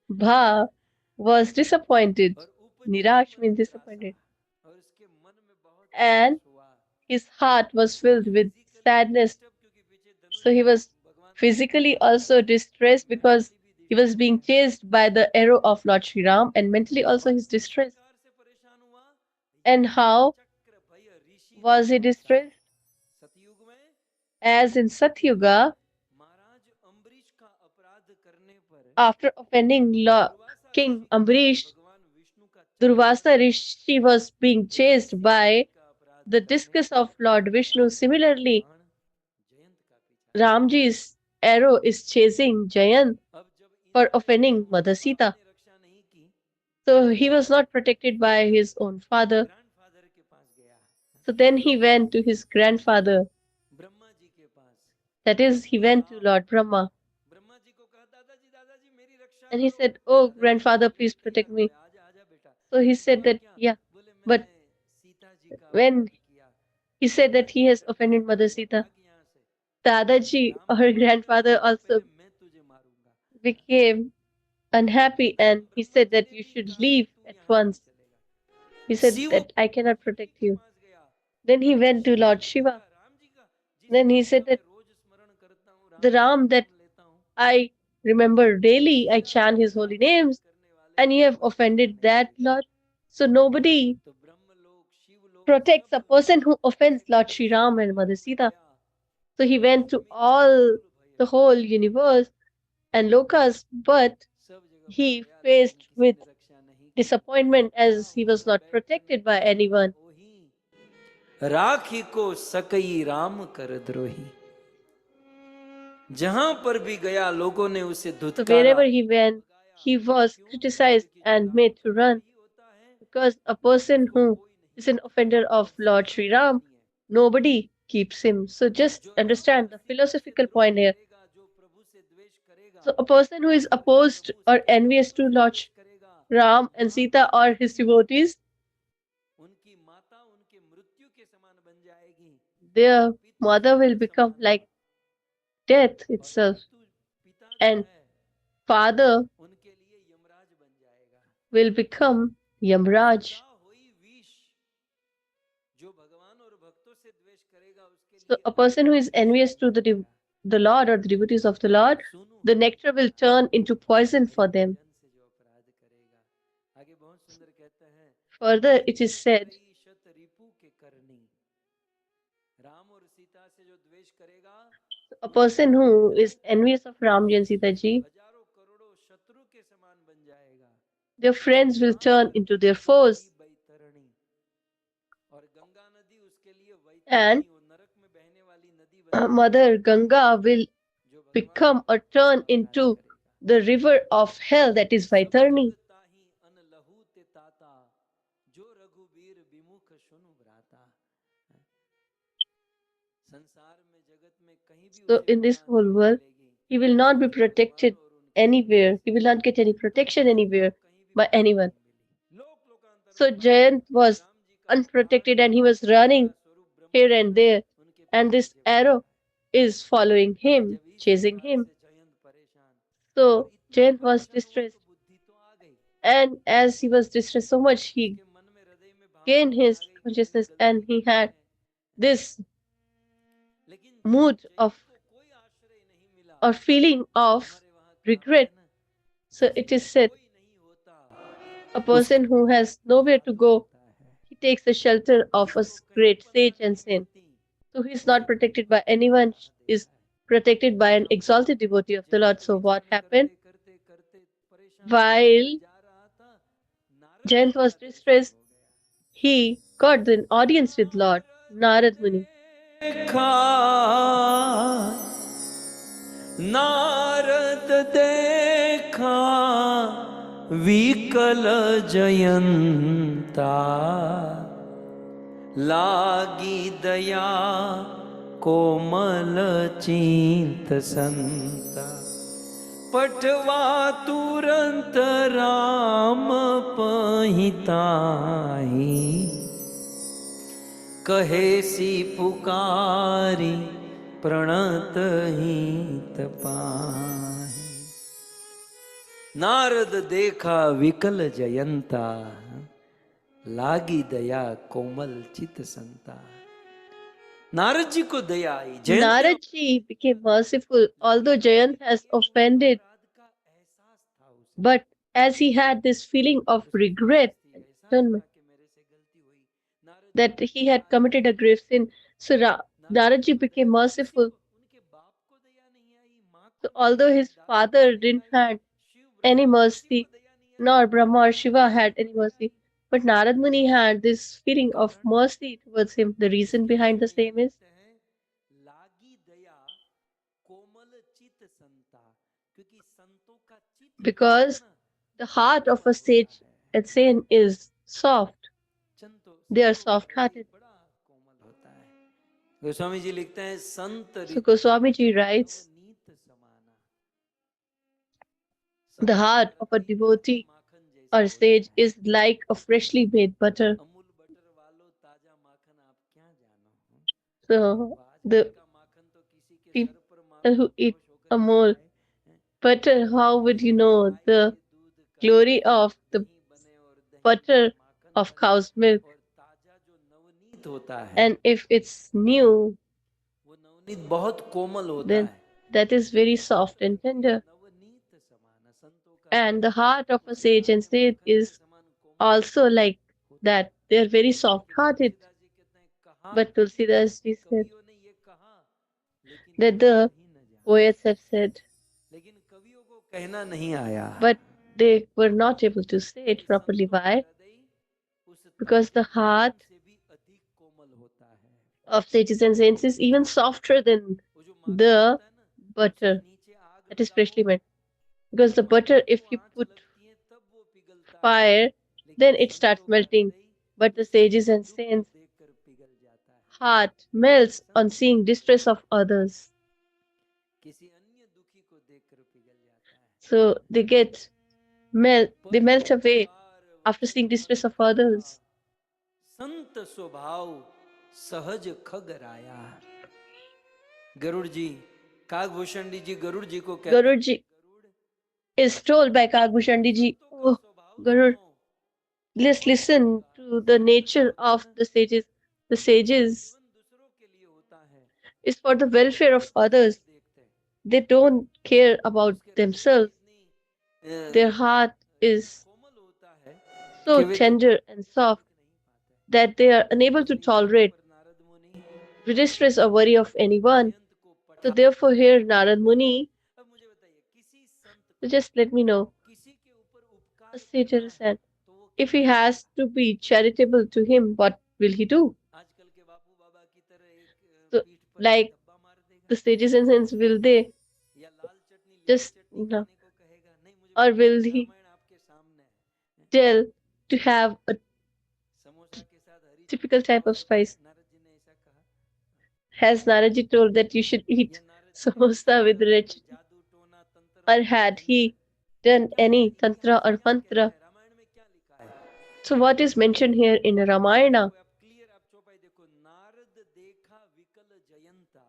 Bha was disappointed. Nirash means disappointed. And his heart was filled with sadness. So he was physically also distressed because he was being chased by the arrow of Lord Sri Ram, and mentally also he's distressed. And how was he distressed? As in Satyuga, after offending King Ambarish, Durvasa Rishi was being chased by the discus of Lord Vishnu. Similarly, Ramji's arrow is chasing Jayan for offending Mother Sita. So he was not protected by his own father. So then he went to his grandfather. That is, he went to Lord Brahma. And he said, "Oh, grandfather, please protect me." So he said that, yeah, but when he said that he has offended Mother Sita, Dadaji, her grandfather, also became unhappy and he said that you should leave at once. He said that I cannot protect you. Then he went to Lord Shiva. Then he said that the Ram that I remember daily, I chant his holy names, and you have offended that Lord. So nobody तो ब्रह्मलोक Shivlok protects a सब person who offends Lord Sri Ram and Mother Sita. So he went to all the whole universe and lokas, but सब जगह पर he गया faced लेकिन किसी with ने रक्षा नहीं की। disappointment क्या as he was होता not बैठन protected by करो anyone. ओही, राखी को सकई राम कर द्रोही। जहां पर भी गया लोगों ने उसे So धुतकारा, wherever he went, he was criticized and made to run because a person who is an offender of Lord Sri Ram, nobody keeps him. So just जो राम understand और the सीता से philosophical द्रोह point here. करेगा, जो प्रभु से द्वेष करेगा, So a person who is अगर जो opposed प्रभु or से envious to भक्तों से Lord द्वेष करेगा, Ram and Sita or his devotees, उनकी माता उनके मृत्यु के समान बन जाएगी, their पितृ mother will शोक become समान, like death और itself, पिता जो and है father उनके लिए यमराज बन जाएगा। will become Yamraj. सजा होई विष, जो भगवान और भक्तों से द्वेष करेगा उसके So लिए a person who Amrit is विष envious बन to जाएगा। the Lord or the devotees of the Lord, सुनो the hey nectar will turn into poison for them. जन से जो अपराध करेगा। आगे बहुत सुंदर कहता है, Further, it is said, कई शत रिपु के करनी, राम और सीता से जो द्वेष करेगा a person who is envious of Ramji and Sita ji, हजारों करोड़ों शत्रु के समान बन जाएगा। their friends will turn into their foes, वैतरणी, और गंगा नदी उसके लिए and वैतरणी, वो नरक में बहने वाली नदी बन जाएगी। Mother Ganga will जो भगवान become or turn into the river of hell, that is सब Vaitarni. जग ताहि अन लहू ते ताता, जो रघुबीर विमुख सुनु भ्राता। संसार में जगत में कहीं भी So उसे in this पनाह whole नहीं world, मिलेगी। he will not be जो भगवान protected और उनके anywhere. He will not get any protection anywhere कहीं भी by पनाह anyone. नहीं मिली। लोक लोकांतर So में भाग Jayant was राम जी का unprotected and he धारण was किया running गया स्वरूप here ब्रह्मचर्य and there, उनके and पीछे this पीछे भाग arrow रहा is following है। him, जब इस chasing बात him. से जयंत परेशान, और So इतना Jayant was परेशान हुआ distressed, तो बुद्धि तो आ गई, and as he was distressed so much, he उसके मन में हृदय में gained भावनाएं his आ गई कि मैंने consciousness and गलती he की had है। this लेकिन जब mood जयंत of को कोई आश्रय नहीं मिला, or feeling of हमारे वहां कहावत regret. है ना, So it जिसका is said, कोई नहीं होता a person उसका who has nowhere to घात go, होता है। he takes the shelter of a जिसको कहीं great पनाह sage and नहीं saint. मिलती, So he is उसे not कहीं protected कोई by anyone, पनाह is देता है। protected by an अब वो exalted devotee of the Lord. Jayant So what विचार happened? करते करते करते परेशान होते हुए While जा रहा था, नारद जी Jayant का was दर्शन distressed, हो गया। he got an audience with Lord Narad Muni. देखा नारद देखा विकल जयंता, लागी दया कोमल चिंत संता, पठवा तुरंत राम पहिताही, कहे सी पुकारी प्रणत हित पाहि। नारद देखा विकल जयंता, लागी दया कोमल चित संता। नारद जी को दया आई, जयंत ने Narad ji became merciful, although Jayant has offended, अपराध का एहसास था उसे, but as he had this feeling of regret and एहसास atonement, था कि मेरे से गलती हुई। नारद जी that को he Daya had I, committed a grave sin. So Narad Narad ji ji को दया became आई, किसी merciful. को उनके बाप को दया नहीं आई, माँ So को दया although नहीं आई, his दादा को father Daya didn't I, had Shiv any Brahma किसी को mercy, दया नहीं आई, nor Brahma or किसी Shiva को had दया any नहीं mercy, I. but Narad Muni had this feeling of कारण mercy towards him. The reason इसके लिए behind the यहाँ same is लिखते हैं, लागी दया कोमल चित संता, क्योंकि संतों का चित जो होता है because ना, the heart of Komal a होता sage है। and saint is soft. They are संतों का हृदय soft-hearted. बड़ा कोमल होता है। गोस्वामी जी लिखते हैं, संत So Goswami ji writes, Navneet समाना, the संत का heart of a हृदय ताजे devotee माखन जैसा or होता sage है। is like a freshly made butter. Amul butter वालों ताजा माखन आप क्या जानो, So आजकल the का माखन तो किसी के people सर पर माखो who तो eat खुश होकर चला Amol जाए। butter, how would you know guy the के दूध का glory कैसे of the दही बने और दही से butter माखन of बने, cow's milk? और ताजा जो नवनीत होता है, And if it's new, वो नवनीत बहुत कोमल होता then है। that is very Sant soft and हृदय tender. नवनीत समान, संतों का And the हृदय heart of वो a sage and ताजे saint माखन के is समान कोमल also होता है। like that they are very soft-hearted. Tulsidas ji कहते हैं कहा But Tulsidas ji said कवियों ने ये कहा लेकिन that मैं the कहीं न जाऊं, poets have said, लेकिन कवियों को कहना नहीं आया but they were not able to say it properly. संतों का Why? हृदय उस Because the तंत्र heart से भी अधिक कोमल होता है। of sages and saints is even softer than वो जो माखन the होता है ना, उसके butter नीचे आग that is लगाओ, freshly made. Because the butter, Makhan if को you आंच put लगती है तब वो पिघलता है, fire, लेकिन then it starts संतों का melting. हृदय But the किसी sages के and दुख को saints' देखकर पिघल जाता है। heart melts on seeing distress of others. किसी अन्य दुखी को देखकर पिघल जाता है। So they they melt away परिवार after वचन seeing distress of मत कहा, others. संत स्वभाव सहज खगराया। गरुड़ जी, कागभूषण जी गरुड़ जी को कहते हैं, Garuji is told by Kagbhushan ji, संतों का oh, स्वभाव Garud, सुनो, let's listen to the nature of the sages. The sages जीवन दूसरों के लिए होता है, is for the welfare of others. नहीं देखते, They don't care about उसके हृदय themselves. में इतनी Their heart is कोमल होता है so कि वे tender and soft देख नहीं पाते। that they are unable to इसलिए यहाँ tolerate पर नारद मुनि the distress or worry of anyone. Jayant को So पठा। therefore here Narad Muni, अब मुझे बताइए, किसी संत so को just let me know, किसी के ऊपर a उपकार sage करना or a है saint, तो वो if क्या he has to be charitable to him, what will he do? आजकल के बापू बाबा की तरह एक So पीठ पर एक like धब्बा मार देगा, the sages and saints, will they या लाल चटनी लीली just चटनी no, खाने को कहेगा? नहीं, मुझे or बताइए, will he रामायण आपके सामने है, tell to have a samosa के साथ हरी typical चटनी type खाओ, of जब spice? नारद जी ने ऐसा कहा, Has Naraji told that you should या eat नारद जी ने ऐसा samosa with कहा, red कोई chutney? जादू टोना तंत्र Or मंत्र had झंझट? he done क्या है any tantra इतिहास or क्या कहता mantra? है, रामायण में क्या लिखा है? So what is mentioned here in Ramayana? देखो, आप क्लियर, आप चौपाई देखो, नारद देखा विकल जयंता,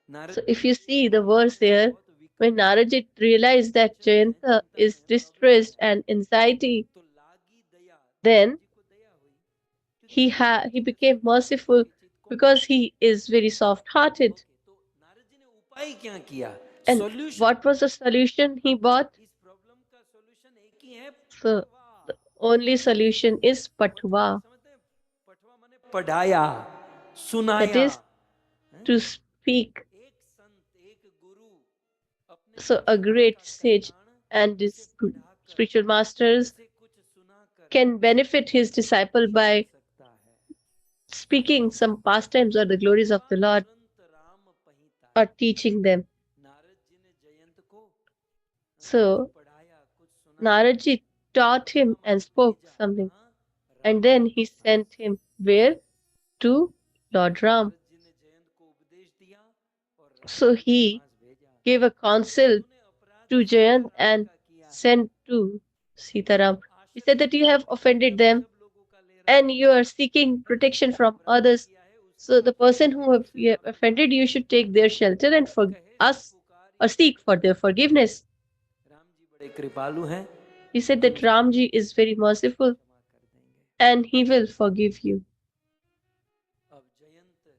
So नारद जी if ने you see देखा the verse जयंत here, बहुत विकल when Narajit realized that tension में है, Jayanta चिंता में is है, प्रॉब्लम में distressed है, and anxiety, तो लागी दया, then नारद जी को दया हुई, क्योंकि he कोमल चित became संता, merciful उनके चित कोमल because है। he is very soft-hearted. Okay, तो नारद जी ने उपाय क्या किया? And solution, what was the solution he bought? इस प्रॉब्लम का सॉल्यूशन एक ही है, So Patwa. the only solution is Patwa patwa, समझते हैं? पटवा माने पढ़ाया, that सुनाया, is हैं? to speak. एक संत, एक गुरु अपने So a जीवन great का sage कल्याण and उसे his पढ़ाकर, spiritual masters उसे कुछ सुनाकर can benefit his disciple ही कर by सकता है। speaking some pastimes or the glories of Patwa the Lord तुरंत Ram पहिता। or teaching them. Narad ji ने जयंत को कुछ So पढ़ाया, कुछ सुनाया, Naradji taught him वहां and वहां spoke भेजा, something, कहाँ? and Ram then ji he के पास। sent him where? To Lord Ram. Narad ji ने जयंत को उपदेश दिया और राम So जी के he पास भेजा, gave a counsel तूने अपराध to Sita Jayant Ram and का किया है, sent to Sitaram. अब He said that आश्रय you have अपने offended तरफ them सब लोगों का ले रहा and है, you are seeking तूने protection जो from अपराध others. किया है उसके So the बदले person मेरी who तरफ have से you have माफी offended, मांग, you should take their shelter and for कहे सो us पुकार or ये seek for Kabira. their forgiveness. Ram ji बड़े कृपालु हैं, He said तुम that Ramji is very merciful क्षमा कर देंगे। and he will forgive you. अब जयंत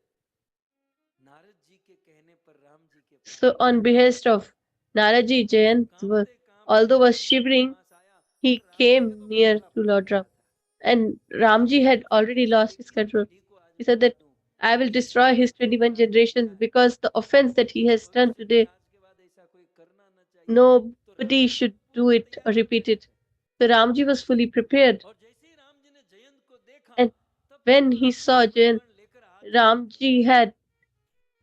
नारद जी के कहने पर राम जी के पास So on behest of Naraji, Jayant, कांपते कांपते although was राम जी के shivering, पास आया, और he राम जी का came तो near कंट्रोल to अपने Lord में आ Ram. था। And Ramji had already lost his control. पीढ़ी को आज He मैं said that काटूं, I will destroy his 21 generations because the offense that he has done भविष्य में today, आज के बाद ऐसा कोई करना ना चाहिए। तो Ram nobody ji should do पूरा it or तैयार हो repeat गए, it. So Ramji was fully prepared. और जैसे ही राम जी ने जयंत को देखा, And तब when तक he राम जी saw अपना Jayant, बाण लेकर हाथ में लिए थे। Ramji had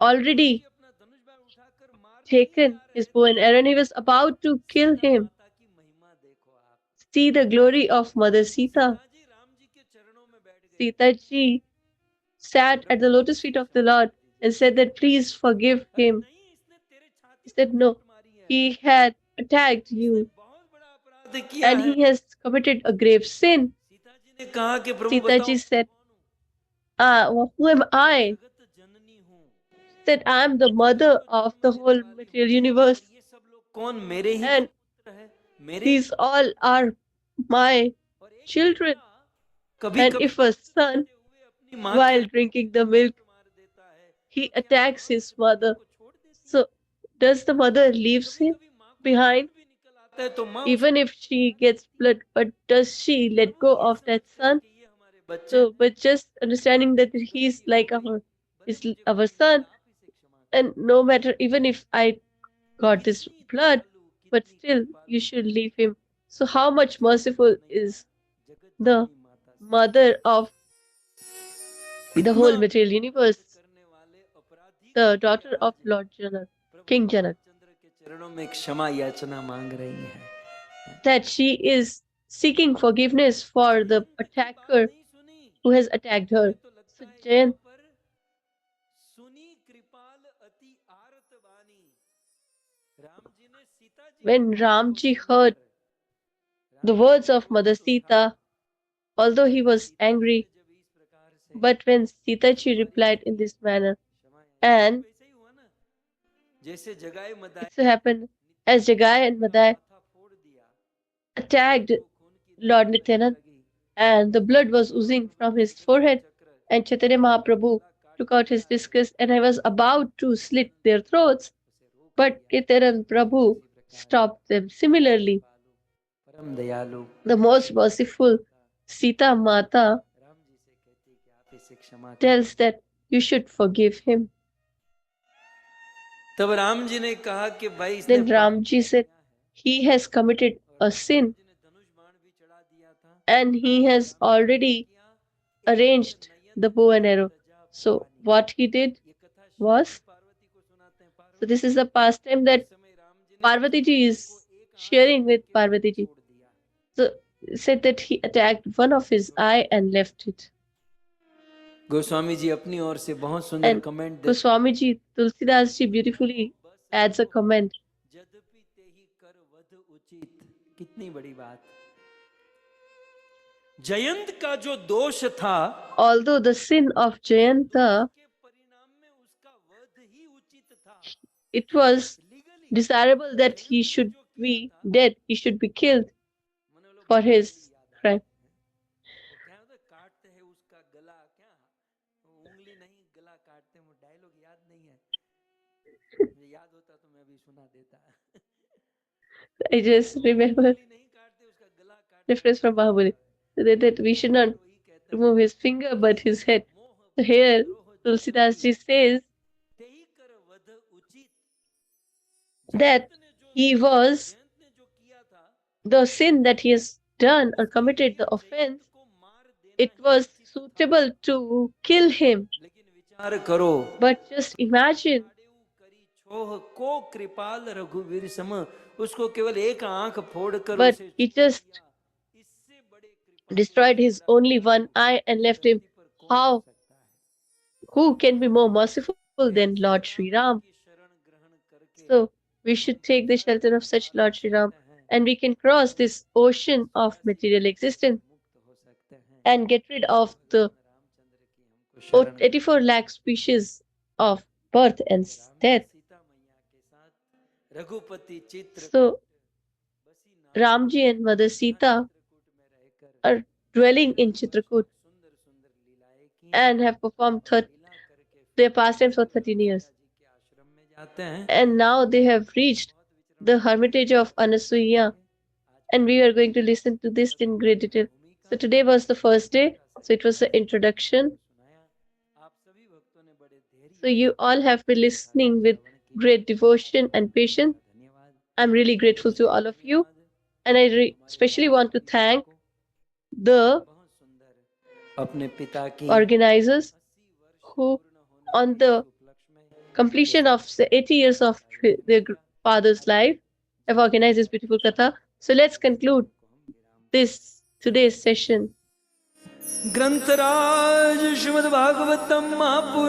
Ram ji already अपना धनुष बाण उठाकर मारने ही taken जा his रहे bow थे, and arrow and he was about to kill Sita him. माता की महिमा देखो आप। See the glory of Mother Sita. Sita ji Ram ji के चरणों में बैठ गई, Sita ji sat at Prabhu the आप lotus feet इसको of the क्षमा कर Lord and दीजिए। said that please forgive अरे him. नहीं, इसने तेरे He छाती पर said, no, चोट मारी है, he had attacked इसने you बहुत बड़ा अपराध किया and है। he has committed a grave sin. Sita ji ने कहा कि प्रभु Sita बताओ ji मैं said, कौन हूँ? who am मैं I? जगत जननी हूँ, Said, I am the जगत mother को of जन्म the देने whole वाली हूँ, material और universe. ये सब लोग कौन? मेरे ही तो And पुत्र है, मेरे ही these all are my और एक children. बेटा कभी And कभी if a दूध son, पीते हुए अपनी माँ के while drinking the milk, चोट मार देता है, तो he क्या attacks माँ his उस बेटे mother, को छोड़ देती है? so does the mother leaves कभी him कभी माँ को behind? खून भी निकल आता है तो माँ उस Even if she gets blood, but does she let Prabhu go ये of that समझते हैं son? कि ये हमारे So, but just understanding that he's like our son, and no matter even if I got this blood, but still you should leave him. So, how much merciful is the mother of the इतना whole material universe, करने वाले अपराधी को the भी daughter प्यारा of है। Lord Janak, प्रभु King Janak, Ramchandra के चरणों में क्षमा याचना मांग रही है। that she is seeking forgiveness for the Jayant की बात attacker नहीं सुनी, who has attacked मुझे her. तो लगता So, है यहाँ Jayan, पर सुनी कृपाल अति आर्त वाणी। राम जी ने सीता जी की when बात को Ramji heard सुनकर the राम जी words ने of Mother क्रोध उठाया। Sita, although he was Sita ji angry, ने जब इस प्रकार से but when Sita ji गुहारी replied in की, this manner, क्षमा याचना, and वैसे ही हुआ ना, जैसे जगाए मदाए it so happened as Nityanand Jagai Prabhu and का Madai माथा फोड़ दिया, attacked उनको खून की Lord धारा बहने Nityanand, लगी। and the blood was oozing from his forehead, चक्र and Chaitanya Mahaprabhu गला took काटने out के his आए discus, and I was about to slit their throats, उसे रोक but दिया। Nityanand Prabhu इसी प्रकार stopped them. Similarly, परम दयालु the most merciful Sita Mata Ram ji से कहती कि आप इसे क्षमा कर tells दीजिए। that you should forgive him. तब राम जी ने कहा कि भाई इसने Then पाप Ramji said, किया है he has committed और a हनुमान sin जी ने धनुष बाण भी चढ़ा दिया था। and he has Ram ji ने क्या already किया? arranged एक the नयन bow and तरी arrow. लजा So, Bhavani. what he did ये कथा शिव जी was, पार्वती को सुनाते हैं। so this Parvati is the pastime that इस समय राम जी ने Parvati ji उनको is एक आंख sharing फोड़ with के Parvati ji. छोड़ दिया। So, said that he attacked one of his eye and left it. Goswami ji अपनी ओर से बहुत सुंदर And कमेंट देते Goswami ji, Tulsidas ji beautifully adds a comment. यद्यपि ते ही कर वध उचित। कितनी बड़ी बात। जयंत का जो दोष था Although the sin of Jayanta, के परिणाम में उसका वध ही उचित था। it was legally desirable that he Jayant ने should जो किया be था, dead, he should be killed मैंने वो लोग for डायलॉग his भी याद आ crime. वो क्या होता है, काटते हैं उसका गला, क्या वो उंगली नहीं गला काटते हैं, वो डायलॉग याद नहीं है, मुझे याद होता तो मैं भी सुना देता। I just remember उंगली नहीं काटते उसका गला काटते reference from Mahabali. That we should not वही कहते हैं remove his finger but his head. मोह So here, द्रोह Tulsidas ji जन्मों says तेही कर वध उचित। that जयंत ने जो he दोष was जयंत ने जो किया था, the sin that he has done or उसके committed लिए the जयंत offense, को मार देना it ही was उचित था। suitable to kill him. लेकिन विचार करो, But just imagine, आड़ेऊ करी छोह को कृपाल रघुवीर सम, उसको केवल एक आंख फोड़कर but उसे he छोड़ just दिया। इससे बड़े कृपालु, destroyed इससे his बड़ा only दयालु one eye and left him. धरती पर कौन हो How, सकता है? who can be more merciful than ऐसे Lord Sri Ram ji Ram? की शरण ग्रहण करके So we हम should take the संसार shelter से of such पार Lord हो Sri Ram, सकते हैं, and we can cross this ocean of material existence मुक्त हो सकते हैं। and get rid of the भगवान रामचंद्र की हमको शरण 84 lakh species of birth and Ram ji death. Sita मैया के साथ रघुपति चित्रकूट So बसी नारी Ramji and Mother जहाँ Sita चित्रकूट में रहकर are dwelling in 30 वर्ष Chitrakoot तक सुंदर सुंदर लीलाएं की and have performed और लीला करके their फिर pastimes for 13 मैया years. जी के आश्रम में जाते हैं। And now they have reached बहुत विचरण the hermitage of Anasuya, and we are going to listen to this in great detail. So today was the first day, so it was the introduction. आप सभी भक्तों ने बड़े धैर्य So you all have been listening with great devotion and patience. धन्यवाद। I'm really grateful to all of you, and I especially want to thank the बहुत सुंदर अपने पिता की organizers 80 वर्ष who, पूर्ण होने on के इस the उपलक्ष्य में completion of the 80 years of their father's life, have organized this beautiful katha. So let's conclude this today's session. ग्रंथराज Shrimad Bhagavatam Mahapuran